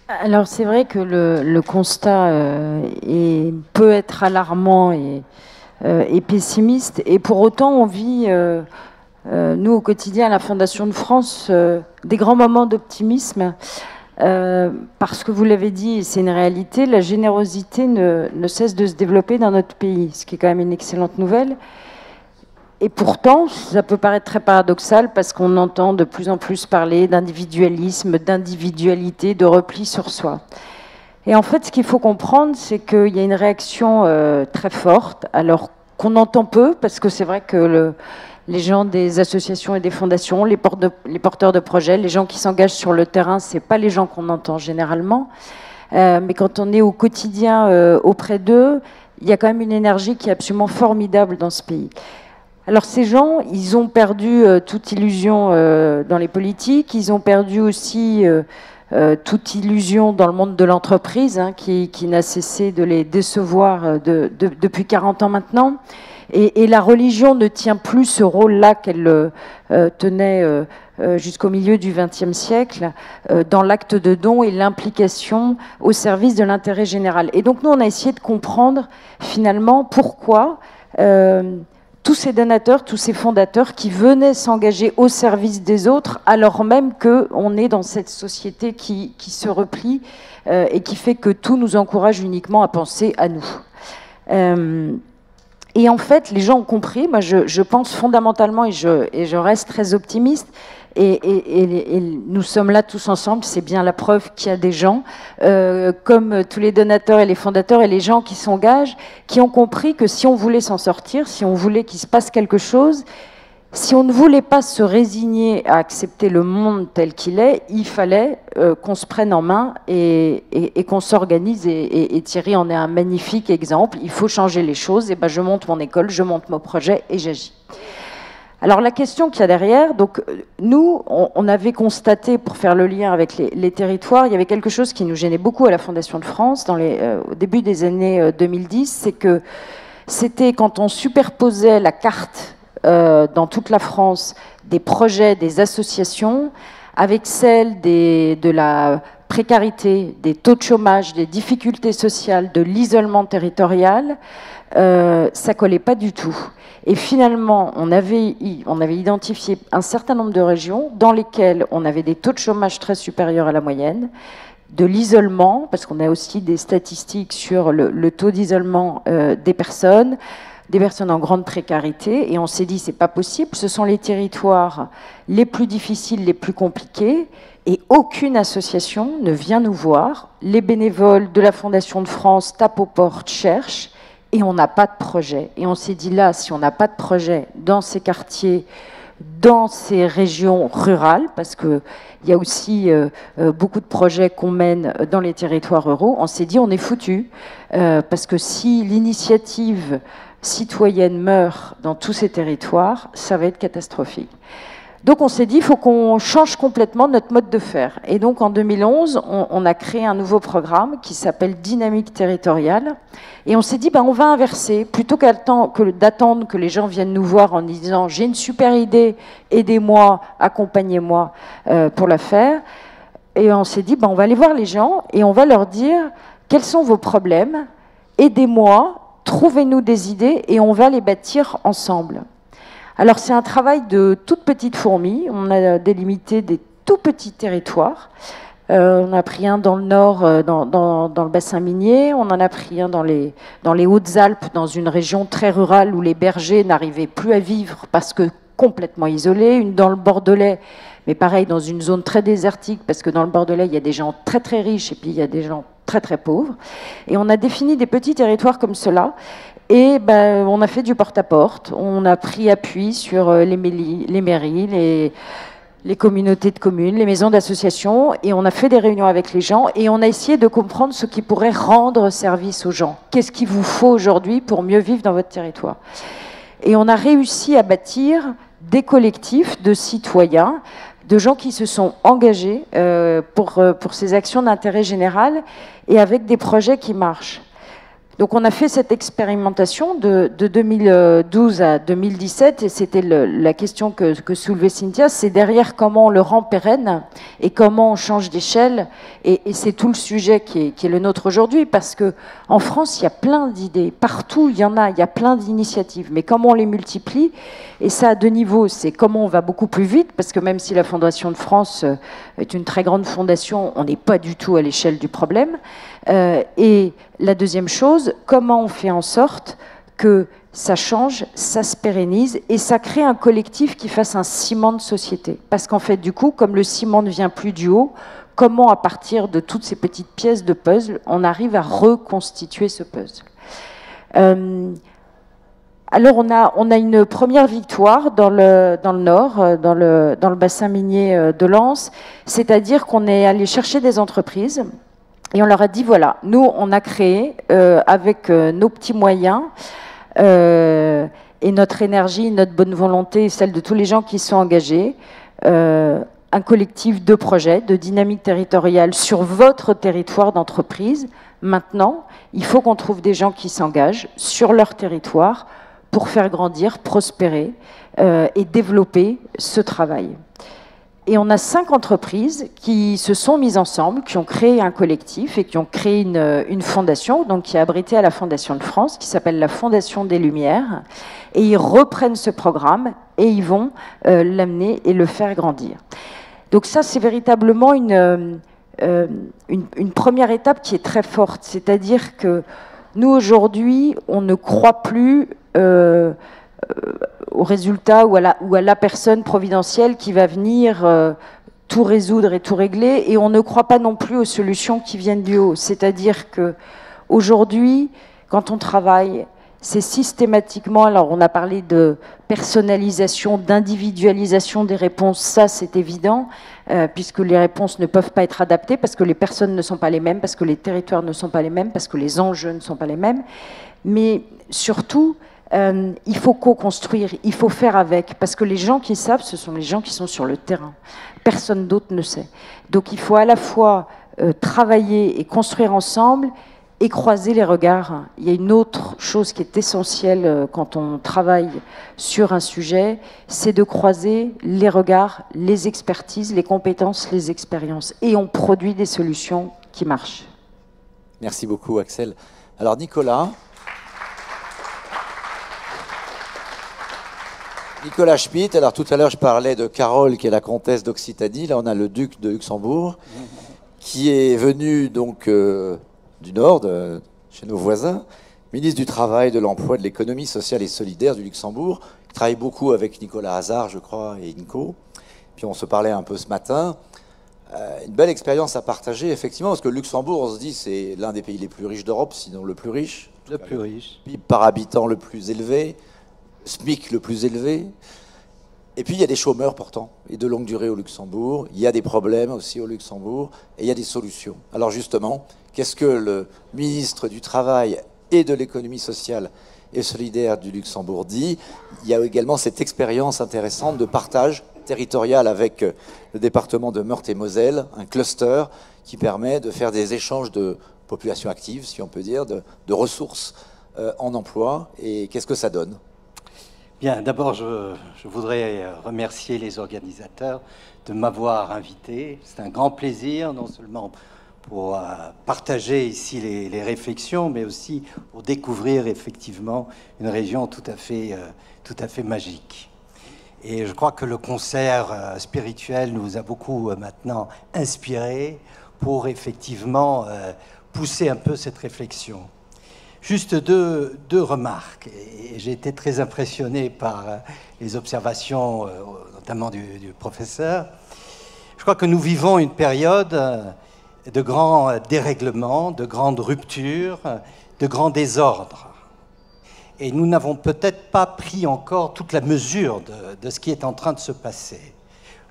Alors, c'est vrai que le constat peut être alarmant et pessimiste. Et pour autant, on vit... nous, au quotidien, à la Fondation de France, des grands moments d'optimisme, parce que vous l'avez dit, c'est une réalité, la générosité ne cesse de se développer dans notre pays, ce qui est quand même une excellente nouvelle. Et pourtant, ça peut paraître très paradoxal, parce qu'on entend de plus en plus parler d'individualisme, d'individualité, de repli sur soi. Et en fait, ce qu'il faut comprendre, c'est qu'il y a une réaction très forte, alors qu'on entend peu, parce que c'est vrai que les gens des associations et des fondations, les porteurs de projets, les gens qui s'engagent sur le terrain, c'est pas les gens qu'on entend généralement. Mais quand on est au quotidien auprès d'eux, il y a quand même une énergie qui est absolument formidable dans ce pays. Alors ces gens, ils ont perdu toute illusion dans les politiques, ils ont perdu aussi toute illusion dans le monde de l'entreprise, hein, qui n'a cessé de les décevoir depuis 40 ans maintenant. Et la religion ne tient plus ce rôle-là qu'elle tenait jusqu'au milieu du XXe siècle dans l'acte de don et l'implication au service de l'intérêt général. Et donc nous, on a essayé de comprendre finalement pourquoi tous ces donateurs, tous ces fondateurs qui venaient s'engager au service des autres, alors même qu'on est dans cette société qui se replie et qui fait que tout nous encourage uniquement à penser à nous. Et en fait, les gens ont compris. Moi, je pense fondamentalement, et je reste très optimiste, et nous sommes là tous ensemble, c'est bien la preuve qu'il y a des gens, comme tous les donateurs et les fondateurs et les gens qui s'engagent, qui ont compris que si on voulait s'en sortir, si on voulait qu'il se passe quelque chose, si on ne voulait pas se résigner à accepter le monde tel qu'il est, il fallait qu'on se prenne en main et qu'on s'organise. Et Thierry en est un magnifique exemple. Il faut changer les choses. Et ben, je monte mon école, je monte mon projet et j'agis. Alors la question qu'il y a derrière, donc nous, on avait constaté, pour faire le lien avec les territoires, il y avait quelque chose qui nous gênait beaucoup à la Fondation de France au début des années 2010, c'est que c'était quand on superposait la carte dans toute la France des projets, des associations, avec celle de la précarité, des taux de chômage, des difficultés sociales, de l'isolement territorial, ça collait pas du tout. Et finalement, on avait identifié un certain nombre de régions dans lesquelles on avait des taux de chômage très supérieurs à la moyenne, de l'isolement, parce qu'on a aussi des statistiques sur le taux d'isolement des personnes, des personnes en grande précarité, et on s'est dit c'est pas possible, ce sont les territoires les plus difficiles, les plus compliqués, et aucune association ne vient nous voir. Les bénévoles de la Fondation de France tapent aux portes, cherchent, et on n'a pas de projet. Et on s'est dit là, si on n'a pas de projet dans ces quartiers, dans ces régions rurales, parce qu'il y a aussi beaucoup de projets qu'on mène dans les territoires ruraux, on s'est dit on est foutu, parce que si l'initiative citoyenne meurt dans tous ces territoires, ça va être catastrophique. Donc on s'est dit, il faut qu'on change complètement notre mode de faire. Et donc en 2011, on a créé un nouveau programme qui s'appelle Dynamique territoriale. Et on s'est dit, on va inverser. Plutôt d'attendre que les gens viennent nous voir en disant, j'ai une super idée, aidez-moi, accompagnez-moi pour la faire. Et on s'est dit, on va aller voir les gens et on va leur dire, quels sont vos problèmes, aidez-moi, trouvez-nous des idées et on va les bâtir ensemble. Alors c'est un travail de toutes petites fourmis, on a délimité des tout petits territoires. On a pris un dans le nord, dans le bassin minier, on en a pris un dans les Hautes-Alpes, dans une région très rurale où les bergers n'arrivaient plus à vivre parce que complètement isolés, une dans le Bordelais, mais pareil dans une zone très désertique parce que dans le Bordelais il y a des gens très très riches et puis il y a des gens très très pauvres. Et on a défini des petits territoires comme cela. Et on a fait du porte-à-porte, on a pris appui sur les mairies, les communautés de communes, les maisons d'association, et on a fait des réunions avec les gens, et on a essayé de comprendre ce qui pourrait rendre service aux gens. Qu'est-ce qu'il vous faut aujourd'hui pour mieux vivre dans votre territoire? Et on a réussi à bâtir des collectifs de citoyens, de gens qui se sont engagés pour ces actions d'intérêt général, et avec des projets qui marchent. Donc on a fait cette expérimentation de 2012 à 2017 et c'était la question que soulevait Cynthia, c'est derrière comment on le rend pérenne et comment on change d'échelle et c'est tout le sujet qui est le nôtre aujourd'hui parce que en France il y a plein d'idées, partout il y a plein d'initiatives, mais comment on les multiplie et ça à deux niveaux, c'est comment on va beaucoup plus vite parce que même si la Fondation de France est une très grande fondation, on n'est pas du tout à l'échelle du problème. Et la deuxième chose, comment on fait en sorte que ça change, ça se pérennise et ça crée un collectif qui fasse un ciment de société. Parce qu'en fait, du coup, comme le ciment ne vient plus du haut, comment à partir de toutes ces petites pièces de puzzle, on arrive à reconstituer ce puzzle. Alors on a une première victoire dans le nord, dans le bassin minier de Lens, c'est-à-dire qu'on est allé chercher des entreprises et on leur a dit, voilà, nous, on a créé, avec nos petits moyens et notre énergie, notre bonne volonté, celle de tous les gens qui sont engagés, un collectif de projets, de dynamique territoriale sur votre territoire d'entreprise. Maintenant, il faut qu'on trouve des gens qui s'engagent sur leur territoire pour faire grandir, prospérer et développer ce travail. Et on a 5 entreprises qui se sont mises ensemble, qui ont créé un collectif et qui ont créé une fondation, donc qui est abritée à la Fondation de France, qui s'appelle la Fondation des Lumières. Et ils reprennent ce programme et ils vont l'amener et le faire grandir. Donc ça, c'est véritablement une première étape qui est très forte. C'est-à-dire que nous, aujourd'hui, on ne croit plus au résultat ou à la personne providentielle qui va venir tout résoudre et tout régler, et on ne croit pas non plus aux solutions qui viennent du haut. C'est-à-dire que aujourd'hui, quand on travaille, c'est systématiquement, alors on a parlé de personnalisation, d'individualisation des réponses, ça c'est évident, puisque les réponses ne peuvent pas être adaptées, parce que les personnes ne sont pas les mêmes, parce que les territoires ne sont pas les mêmes, parce que les enjeux ne sont pas les mêmes, mais surtout, il faut co-construire, il faut faire avec, parce que les gens qui savent, ce sont les gens qui sont sur le terrain. Personne d'autre ne sait. Donc il faut à la fois travailler et construire ensemble et croiser les regards. Il y a une autre chose qui est essentielle quand on travaille sur un sujet, c'est de croiser les regards, les expertises, les compétences, les expériences. Et on produit des solutions qui marchent. Merci beaucoup, Axel. Alors Nicolas Schmitt, alors tout à l'heure je parlais de Carole qui est la comtesse d'Occitanie, là on a le duc de Luxembourg qui est venu donc du nord, chez nos voisins, ministre du Travail, de l'Emploi, de l'Économie sociale et solidaire du Luxembourg. Il travaille beaucoup avec Nicolas Hazard, je crois, et INCO. Puis on se parlait un peu ce matin. Une belle expérience à partager, effectivement, parce que le Luxembourg, on se dit, c'est l'un des pays les plus riches d'Europe, sinon le plus riche. Le plus riche. PIB par habitant le plus élevé, SMIC le plus élevé. Et puis il y a des chômeurs pourtant, et de longue durée au Luxembourg. Il y a des problèmes aussi au Luxembourg, et il y a des solutions. Alors justement, qu'est-ce que le ministre du Travail et de l'Économie sociale et solidaire du Luxembourg dit? Il y a également cette expérience intéressante de partage territorial avec le département de Meurthe-et-Moselle, un cluster qui permet de faire des échanges de population active, si on peut dire, de ressources en emploi. Et qu'est-ce que ça donne? Bien, d'abord, je voudrais remercier les organisateurs de m'avoir invité. C'est un grand plaisir, non seulement pour partager ici les réflexions, mais aussi pour découvrir effectivement une région tout à fait magique. Et je crois que le concert spirituel nous a beaucoup maintenant inspirés pour effectivement pousser un peu cette réflexion. Juste deux remarques. Et j'ai été très impressionné par les observations, notamment du professeur. Je crois que nous vivons une période de grands dérèglements, de grandes ruptures, de grands désordres. Et nous n'avons peut-être pas pris encore toute la mesure de ce qui est en train de se passer.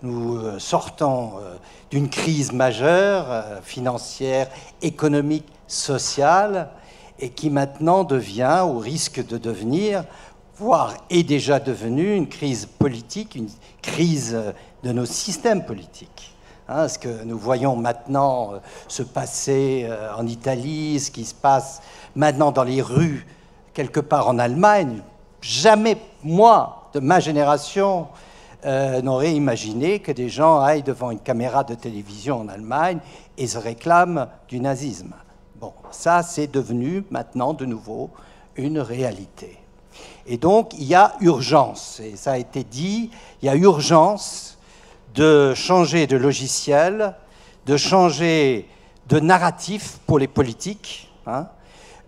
Nous sortons d'une crise majeure, financière, économique, sociale, et qui maintenant devient, ou risque de devenir, voire est déjà devenue, une crise politique, une crise de nos systèmes politiques. Hein, ce que nous voyons maintenant se passer en Italie, ce qui se passe maintenant dans les rues, quelque part en Allemagne, jamais, moi, de ma génération, n'aurais imaginé que des gens aillent devant une caméra de télévision en Allemagne et se réclament du nazisme. Bon, ça, c'est devenu maintenant, de nouveau, une réalité. Et donc, il y a urgence, et ça a été dit, il y a urgence de changer de logiciel, de changer de narratif pour les politiques, hein.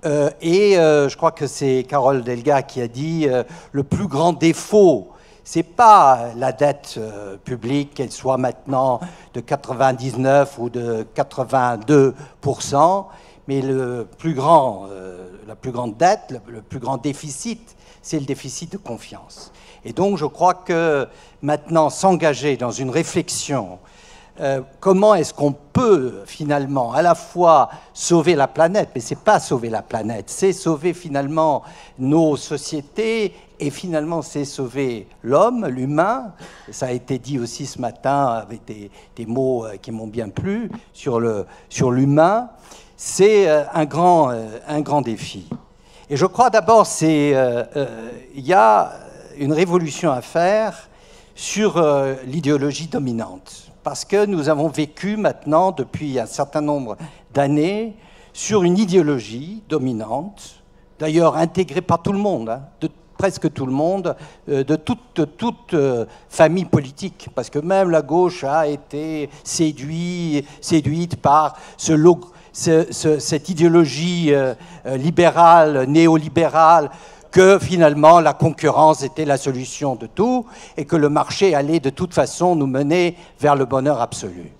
Je crois que c'est Carole Delga qui a dit le plus grand défaut, c'est pas la dette publique, qu'elle soit maintenant de 99 ou de 82%, mais la plus grande dette, le plus grand déficit, c'est le déficit de confiance. Et donc je crois que maintenant s'engager dans une réflexion, comment est-ce qu'on peut finalement à la fois sauver la planète, mais c'est pas sauver la planète, c'est sauver finalement nos sociétés et finalement c'est sauver l'homme, l'humain. Ça a été dit aussi ce matin avec des mots qui m'ont bien plu sur l'humain. C'est un grand défi. Et je crois d'abord il y a une révolution à faire sur l'idéologie dominante. Parce que nous avons vécu maintenant, depuis un certain nombre d'années, sur une idéologie dominante, d'ailleurs intégrée par tout le monde, hein, de presque tout le monde, de toute famille politique, parce que même la gauche a été séduite par cette idéologie libérale, néolibérale, que finalement la concurrence était la solution de tout et que le marché allait de toute façon nous mener vers le bonheur absolu.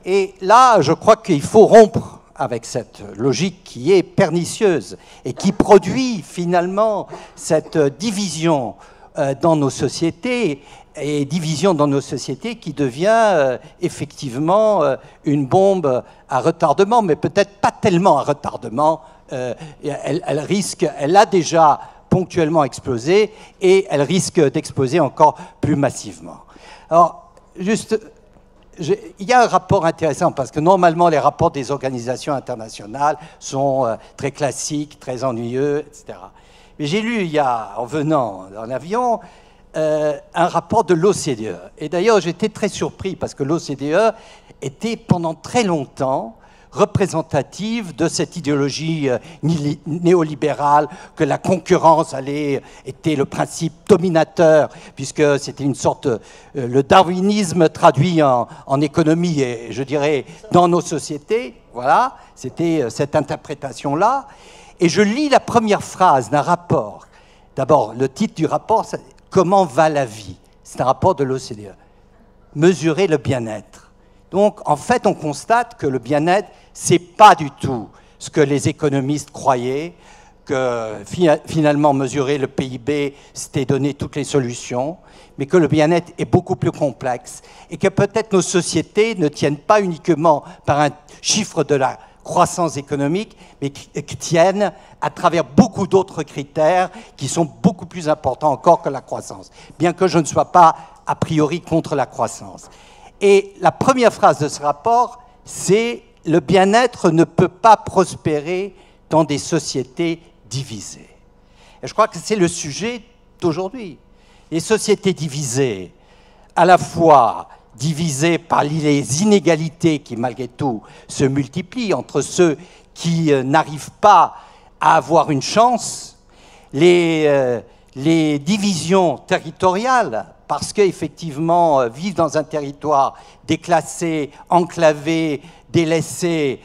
Et là, je crois qu'il faut rompre avec cette logique qui est pernicieuse et qui produit finalement cette division dans nos sociétés, et division dans nos sociétés qui devient effectivement une bombe à retardement, mais peut-être pas tellement à retardement. Elle a déjà ponctuellement explosé et elle risque d'exploser encore plus massivement. Alors, juste, il y a un rapport intéressant parce que normalement les rapports des organisations internationales sont très classiques, très ennuyeux, etc. Mais j'ai lu en venant en avion, un rapport de l'OCDE. Et d'ailleurs, j'étais très surpris parce que l'OCDE était pendant très longtemps représentative de cette idéologie néolibérale, que la concurrence était le principe dominateur, puisque c'était une sorte, le darwinisme traduit en économie, et je dirais dans nos sociétés, voilà, c'était cette interprétation-là. Et je lis la première phrase d'un rapport. D'abord, le titre du rapport, c'est « Comment va la vie ?» C'est un rapport de l'OCDE. Mesurer le bien-être. Donc, en fait, on constate que le bien-être, c'est pas du tout ce que les économistes croyaient, que finalement, mesurer le PIB, c'était donner toutes les solutions, mais que le bien-être est beaucoup plus complexe et que peut-être nos sociétés ne tiennent pas uniquement par un chiffre de la croissance économique, mais qui tiennent à travers beaucoup d'autres critères qui sont beaucoup plus importants encore que la croissance, bien que je ne sois pas a priori contre la croissance. Et la première phrase de ce rapport, c'est « Le bien-être ne peut pas prospérer dans des sociétés divisées ». Et je crois que c'est le sujet d'aujourd'hui. Les sociétés divisées, à la fois divisées par les inégalités qui, malgré tout, se multiplient entre ceux qui n'arrivent pas à avoir une chance, les divisions territoriales, parce qu'effectivement, vivre dans un territoire déclassé, enclavé, délaissé,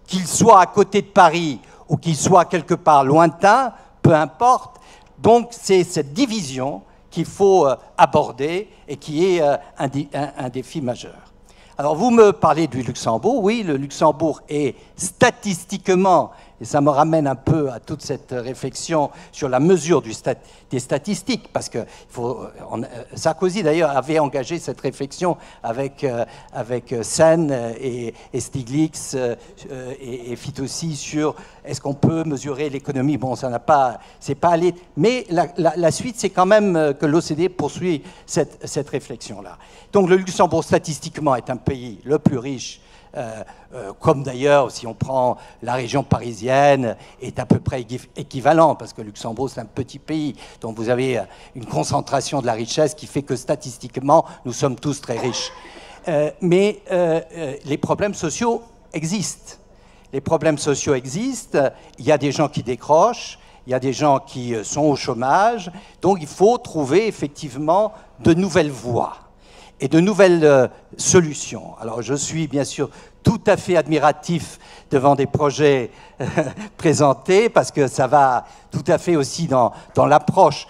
qu'il soit à côté de Paris ou qu'il soit quelque part lointain, peu importe. Donc c'est cette division qu'il faut aborder et qui est un défi majeur. Alors vous me parlez du Luxembourg. Oui, le Luxembourg est statistiquement, et ça me ramène un peu à toute cette réflexion sur la mesure des statistiques, parce que Sarkozy d'ailleurs avait engagé cette réflexion avec Sen et Stiglitz et Fitoussi sur est-ce qu'on peut mesurer l'économie. Bon, ça n'a pas, c'est pas allé, mais la suite c'est quand même que l'OCDE poursuit cette réflexion-là. Donc le Luxembourg statistiquement est un pays le plus riche. Comme d'ailleurs, si on prend la région parisienne, est à peu près équivalent, parce que Luxembourg, c'est un petit pays, donc vous avez une concentration de la richesse qui fait que statistiquement, nous sommes tous très riches. Mais les problèmes sociaux existent. Les problèmes sociaux existent, il y a des gens qui décrochent, il y a des gens qui sont au chômage, donc il faut trouver effectivement de nouvelles voies et de nouvelles solutions. Alors je suis bien sûr tout à fait admiratif devant des projets présentés, parce que ça va tout à fait aussi dans l'approche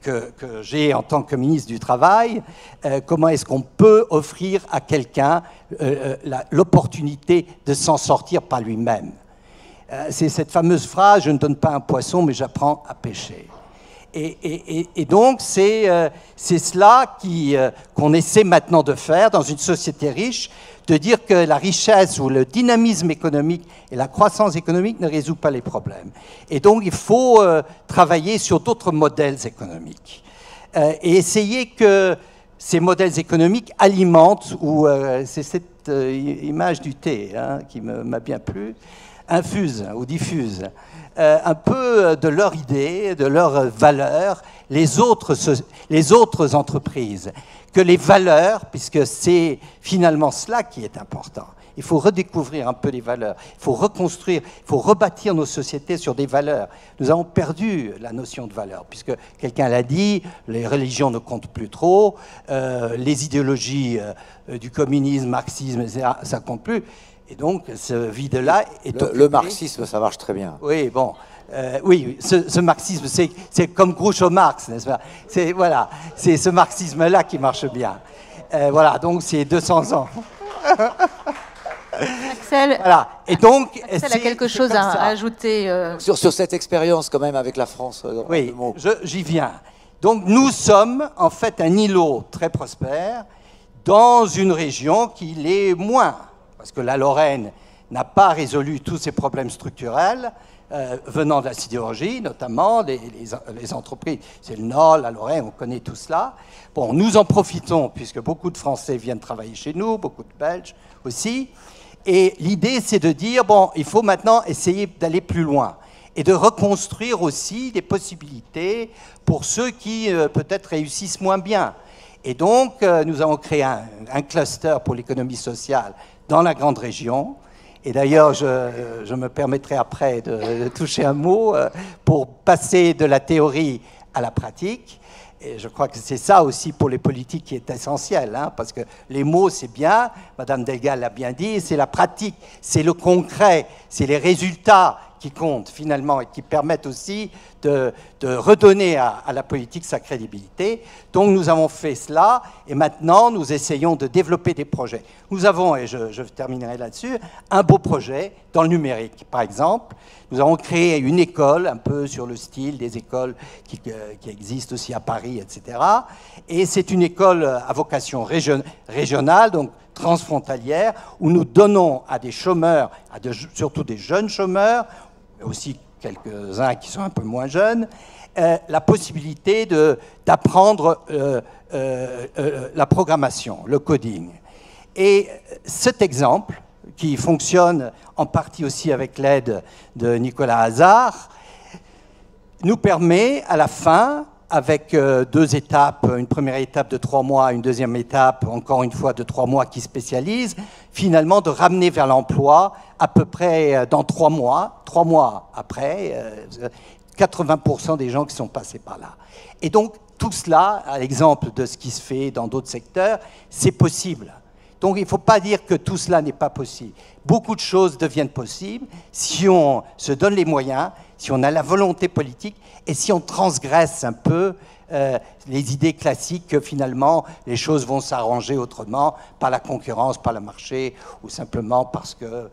que j'ai en tant que ministre du Travail. Comment est-ce qu'on peut offrir à quelqu'un l'opportunité de s'en sortir par lui-même? C'est cette fameuse phrase « Je ne donne pas un poisson, mais j'apprends à pêcher ». Et donc, c'est cela qu'on essaie maintenant de faire dans une société riche, de dire que la richesse ou le dynamisme économique et la croissance économique ne résout pas les problèmes. Et donc, il faut travailler sur d'autres modèles économiques et essayer que ces modèles économiques alimentent, ou c'est cette image du thé qui m'a bien plu, infuse ou diffuse un peu de leurs idées, de leurs valeurs, les autres entreprises, que les valeurs, puisque c'est finalement cela qui est important. Il faut redécouvrir un peu les valeurs, il faut reconstruire, il faut rebâtir nos sociétés sur des valeurs. Nous avons perdu la notion de valeur, puisque quelqu'un l'a dit, les religions ne comptent plus trop, les idéologies du communisme, marxisme, etc., ça ne compte plus. Et donc, ce vide-là est occupé. Le marxisme, ça marche très bien. Oui, bon. Oui, ce marxisme, c'est comme Groucho-Marx, n'est-ce pas? Voilà, c'est ce marxisme-là qui marche bien. Voilà, donc c'est 200 ans. Axel, voilà. Et donc, Axel a quelque chose à ajouter. Sur cette expérience, quand même, avec la France. Oui, j'y viens. Donc, nous sommes, en fait, un îlot très prospère dans une région qui l'est moins. Parce que la Lorraine n'a pas résolu tous ses problèmes structurels venant de la sidérurgie, notamment les entreprises. C'est le Nord, la Lorraine, on connaît tout cela. Bon, nous en profitons, puisque beaucoup de Français viennent travailler chez nous, beaucoup de Belges aussi. Et l'idée, c'est de dire, bon, il faut maintenant essayer d'aller plus loin et de reconstruire aussi des possibilités pour ceux qui peut-être réussissent moins bien. Et donc, nous avons créé un cluster pour l'économie sociale dans la grande région. Et d'ailleurs, je me permettrai après de toucher un mot pour passer de la théorie à la pratique. Et je crois que c'est ça aussi pour les politiques qui est essentiel, parce que les mots, c'est bien, Madame Delga l'a bien dit, c'est la pratique, c'est le concret, c'est les résultats qui comptent finalement et qui permettent aussi de redonner à la politique sa crédibilité. Donc nous avons fait cela et maintenant nous essayons de développer des projets. Nous avons, et je terminerai là-dessus, un beau projet dans le numérique. Par exemple, nous avons créé une école un peu sur le style des écoles qui existent aussi à Paris, etc. Et c'est une école à vocation régionale, donc transfrontalière, où nous donnons à des chômeurs, surtout des jeunes chômeurs, mais aussi quelques-uns qui sont un peu moins jeunes, la possibilité d'apprendre la programmation, le coding. Et cet exemple, qui fonctionne en partie aussi avec l'aide de Nicolas Hazard, nous permet à la fin, avec 2 étapes, une première étape de 3 mois, une deuxième étape, encore une fois, de 3 mois qui spécialise, finalement de ramener vers l'emploi à peu près dans 3 mois après, 80% des gens qui sont passés par là. Et donc, tout cela, à l'exemple de ce qui se fait dans d'autres secteurs, c'est possible. Donc il ne faut pas dire que tout cela n'est pas possible. Beaucoup de choses deviennent possibles si on se donne les moyens, si on a la volonté politique et si on transgresse un peu les idées classiques que finalement les choses vont s'arranger autrement par la concurrence, par le marché ou simplement parce que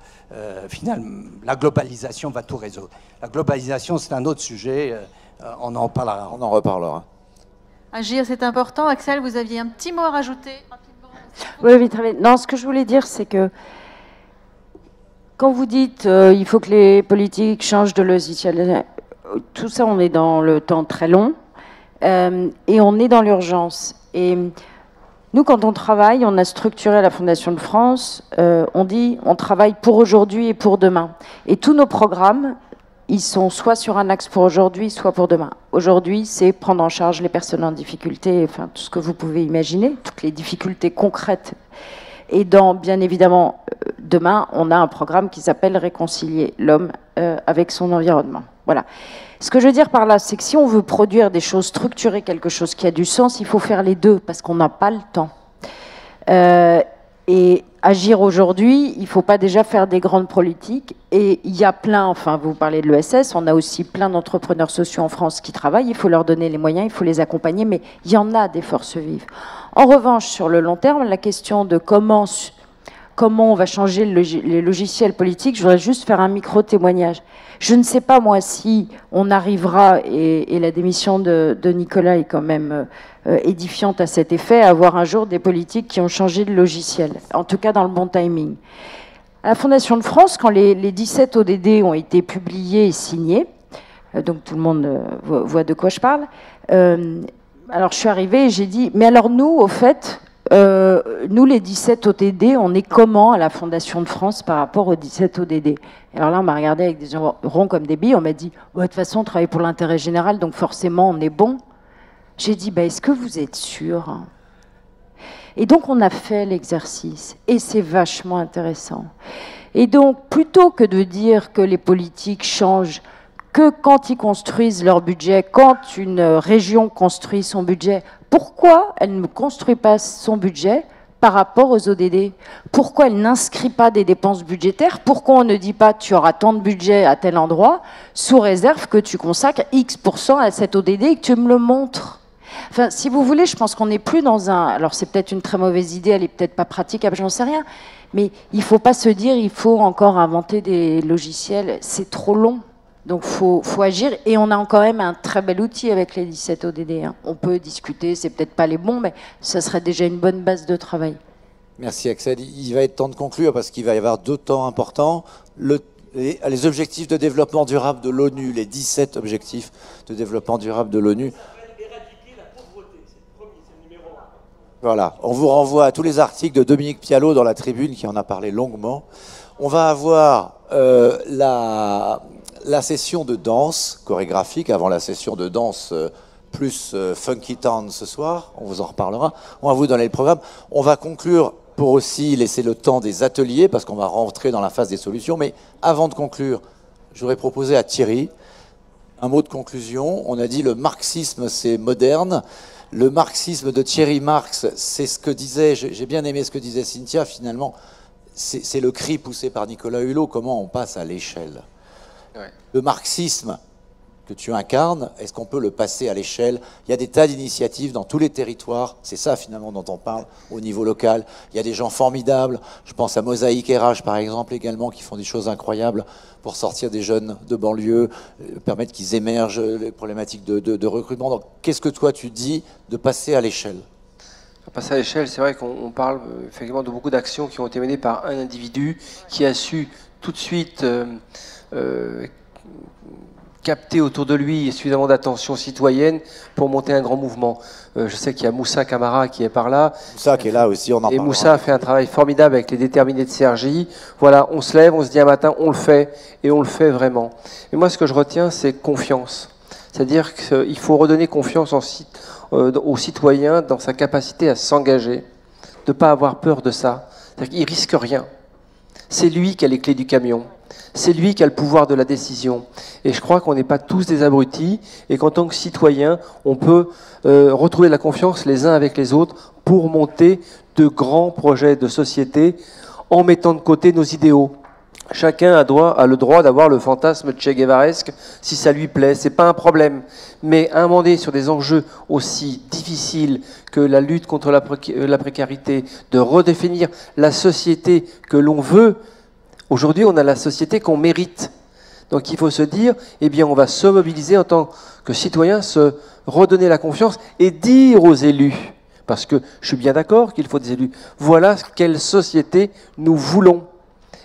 finalement la globalisation va tout résoudre. La globalisation, c'est un autre sujet, on en parlera. On en reparlera. Agir, c'est important. Axel, vous aviez un petit mot à rajouter? Oui, très bien. Non, ce que je voulais dire, c'est que quand vous dites il faut que les politiques changent de logiciel, tout ça, on est dans le temps très long et on est dans l'urgence. Et nous, quand on travaille, on a structuré à la Fondation de France, on dit on travaille pour aujourd'hui et pour demain. Et tous nos programmes, ils sont soit sur un axe pour aujourd'hui, soit pour demain. Aujourd'hui, c'est prendre en charge les personnes en difficulté, enfin tout ce que vous pouvez imaginer, toutes les difficultés concrètes. Et bien évidemment, demain, on a un programme qui s'appelle Réconcilier l'homme avec son environnement. Voilà. Ce que je veux dire par là, c'est que si on veut produire des choses structurées, quelque chose qui a du sens, il faut faire les deux, parce qu'on n'a pas le temps. Et agir aujourd'hui, il ne faut pas déjà faire des grandes politiques. Et il y a plein, enfin vous parlez de l'ESS, on a aussi plein d'entrepreneurs sociaux en France qui travaillent, il faut leur donner les moyens, il faut les accompagner, mais il y en a des forces vives. En revanche, sur le long terme, la question de comment on va changer les logiciels politiques, je voudrais juste faire un micro-témoignage. Je ne sais pas, moi, si on arrivera, et la démission de Nicolas est quand même édifiante à cet effet, à avoir un jour des politiques qui ont changé de logiciel, en tout cas dans le bon timing. À la Fondation de France, quand les 17 ODD ont été publiés et signés, donc tout le monde voit de quoi je parle, alors je suis arrivée et j'ai dit, mais alors nous, au fait, nous les 17 ODD, on est comment à la Fondation de France par rapport aux 17 ODD? Et alors là, on m'a regardé avec des yeux ronds comme des billes, on m'a dit, de toute façon, on travaille pour l'intérêt général, donc forcément, on est bon. J'ai dit, est-ce que vous êtes sûr? Et donc, on a fait l'exercice, et c'est vachement intéressant. Et donc, plutôt que de dire que les politiques changent que quand ils construisent leur budget, quand une région construit son budget, pourquoi elle ne construit pas son budget par rapport aux ODD? Pourquoi elle n'inscrit pas des dépenses budgétaires? Pourquoi on ne dit pas tu auras tant de budget à tel endroit, sous réserve que tu consacres X% à cet ODD et que tu me le montres? Enfin, si vous voulez, je pense qu'on n'est plus dans un... Alors c'est peut-être une très mauvaise idée, elle n'est peut-être pas praticable, j'en sais rien, mais il ne faut pas se dire il faut encore inventer des logiciels, c'est trop long. Donc faut agir, et on a quand même un très bel outil avec les 17 ODD. Hein. On peut discuter, c'est peut-être pas les bons, mais ça serait déjà une bonne base de travail. Merci Axel. Il va être temps de conclure parce qu'il va y avoir 2 temps importants. Les objectifs de développement durable de l'ONU, les 17 objectifs de développement durable de l'ONU. Voilà, on vous renvoie à tous les articles de Dominique Pialot dans la Tribune qui en a parlé longuement. On va avoir la session de danse chorégraphique avant la session de danse plus Funky Town ce soir. On vous en reparlera. On va vous donner le programme. On va conclure pour aussi laisser le temps des ateliers parce qu'on va rentrer dans la phase des solutions. Mais avant de conclure, j'aurais proposé à Thierry un mot de conclusion. On a dit le marxisme c'est moderne. Le marxisme de Thierry Marx, c'est ce que disait, j'ai bien aimé ce que disait Cynthia, finalement, c'est le cri poussé par Nicolas Hulot, comment on passe à l'échelle. Ouais. Le marxisme que tu incarnes, est-ce qu'on peut le passer à l'échelle? Il y a des tas d'initiatives dans tous les territoires, c'est ça finalement dont on parle au niveau local. Il y a des gens formidables, je pense à Mosaïque RH par exemple également, qui font des choses incroyables pour sortir des jeunes de banlieue, permettre qu'ils émergent, les problématiques de recrutement. Donc qu'est-ce que toi tu dis de passer à l'échelle? Passer à l'échelle, c'est vrai qu'on parle effectivement de beaucoup d'actions qui ont été menées par un individu qui a su tout de suite capter autour de lui suffisamment d'attention citoyenne pour monter un grand mouvement. Je sais qu'il y a Moussa Camara qui est par là. Moussa qui est là aussi, on en parle. Et Moussa fait un travail formidable avec les déterminés de Cergy. Voilà, on se lève, on se dit un matin, on le fait, et on le fait vraiment. Et moi, ce que je retiens, c'est confiance. C'est-à-dire qu'il faut redonner confiance aux citoyens dans sa capacité à s'engager, de ne pas avoir peur de ça. C'est-à-dire qu'il risque rien. C'est lui qui a les clés du camion. C'est lui qui a le pouvoir de la décision. Et je crois qu'on n'est pas tous des abrutis et qu'en tant que citoyens, on peut retrouver de la confiance les uns avec les autres pour monter de grands projets de société en mettant de côté nos idéaux. Chacun a le droit d'avoir le fantasme Che Guevaresque si ça lui plaît, c'est pas un problème. Mais à un moment donné, sur des enjeux aussi difficiles que la lutte contre la précarité, de redéfinir la société que l'on veut. Aujourd'hui, on a la société qu'on mérite. Donc il faut se dire, eh bien, on va se mobiliser en tant que citoyen, se redonner la confiance et dire aux élus, parce que je suis bien d'accord qu'il faut des élus, voilà quelle société nous voulons.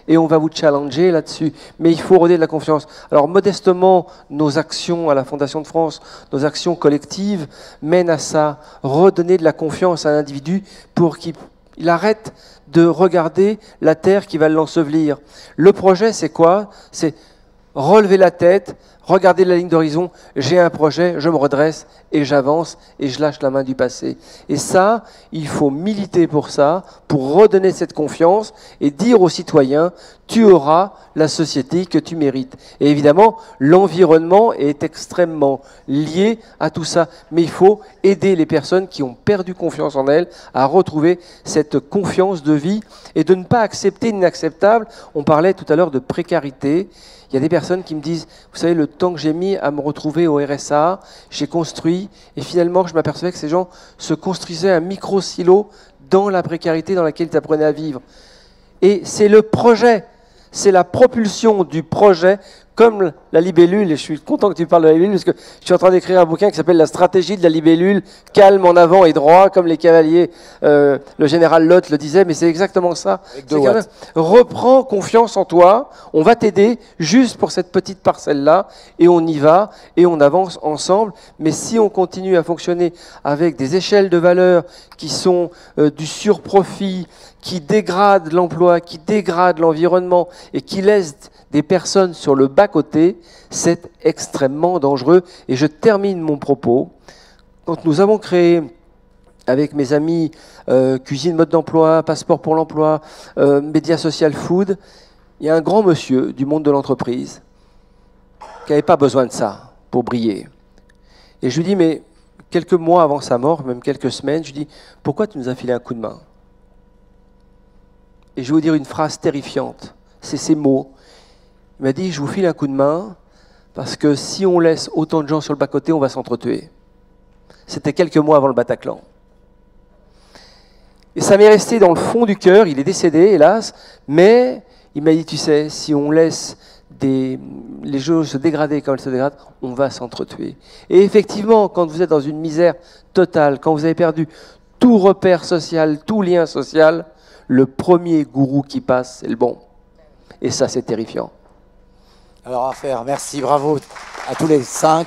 Et on va vous challenger là-dessus. Mais il faut redonner de la confiance. Alors modestement, nos actions à la Fondation de France, nos actions collectives mènent à ça, redonner de la confiance à l'individu pour qu'il arrête de regarder la terre qui va l'ensevelir. Le projet, c'est quoi? C'est relever la tête, regarder la ligne d'horizon, j'ai un projet, je me redresse et j'avance et je lâche la main du passé. Et ça, il faut militer pour ça, pour redonner cette confiance et dire aux citoyens, tu auras la société que tu mérites. Et évidemment, l'environnement est extrêmement lié à tout ça. Mais il faut aider les personnes qui ont perdu confiance en elles à retrouver cette confiance de vie et de ne pas accepter l'inacceptable. On parlait tout à l'heure de précarité. Il y a des personnes qui me disent, vous savez, le temps que j'ai mis à me retrouver au RSA, j'ai construit, et finalement, je m'apercevais que ces gens se construisaient un micro-silo dans la précarité dans laquelle ils apprenaient à vivre. Et c'est le projet, c'est la propulsion du projet, comme la libellule, et je suis content que tu parles de la libellule, parce que je suis en train d'écrire un bouquin qui s'appelle « La stratégie de la libellule, calme en avant et droit », comme les cavaliers, le général Lott le disait, mais c'est exactement ça. Reprends confiance en toi, on va t'aider juste pour cette petite parcelle-là, et on y va, et on avance ensemble. Mais si on continue à fonctionner avec des échelles de valeur qui sont du surprofit, qui dégradent l'emploi, qui dégradent l'environnement, et qui laissent des personnes sur le bas-côté, c'est extrêmement dangereux. Et je termine mon propos. Quand nous avons créé, avec mes amis, Cuisine Mode d'Emploi, Passeport pour l'Emploi, Média Social Food, il y a un grand monsieur du monde de l'entreprise qui n'avait pas besoin de ça pour briller. Et je lui dis, mais quelques mois avant sa mort, même quelques semaines, je lui dis, pourquoi tu nous as filé un coup de main? Et je vais vous dire une phrase terrifiante, c'est ces mots. Il m'a dit, je vous file un coup de main, parce que si on laisse autant de gens sur le bas-côté, on va s'entretuer. C'était quelques mois avant le Bataclan. Et ça m'est resté dans le fond du cœur, il est décédé, hélas, mais il m'a dit, tu sais, si on laisse les choses se dégrader comme elles se dégradent, on va s'entretuer. Et effectivement, quand vous êtes dans une misère totale, quand vous avez perdu tout repère social, tout lien social, le premier gourou qui passe, c'est le bon. Et ça, c'est terrifiant. Alors à faire, merci, bravo à tous les 5.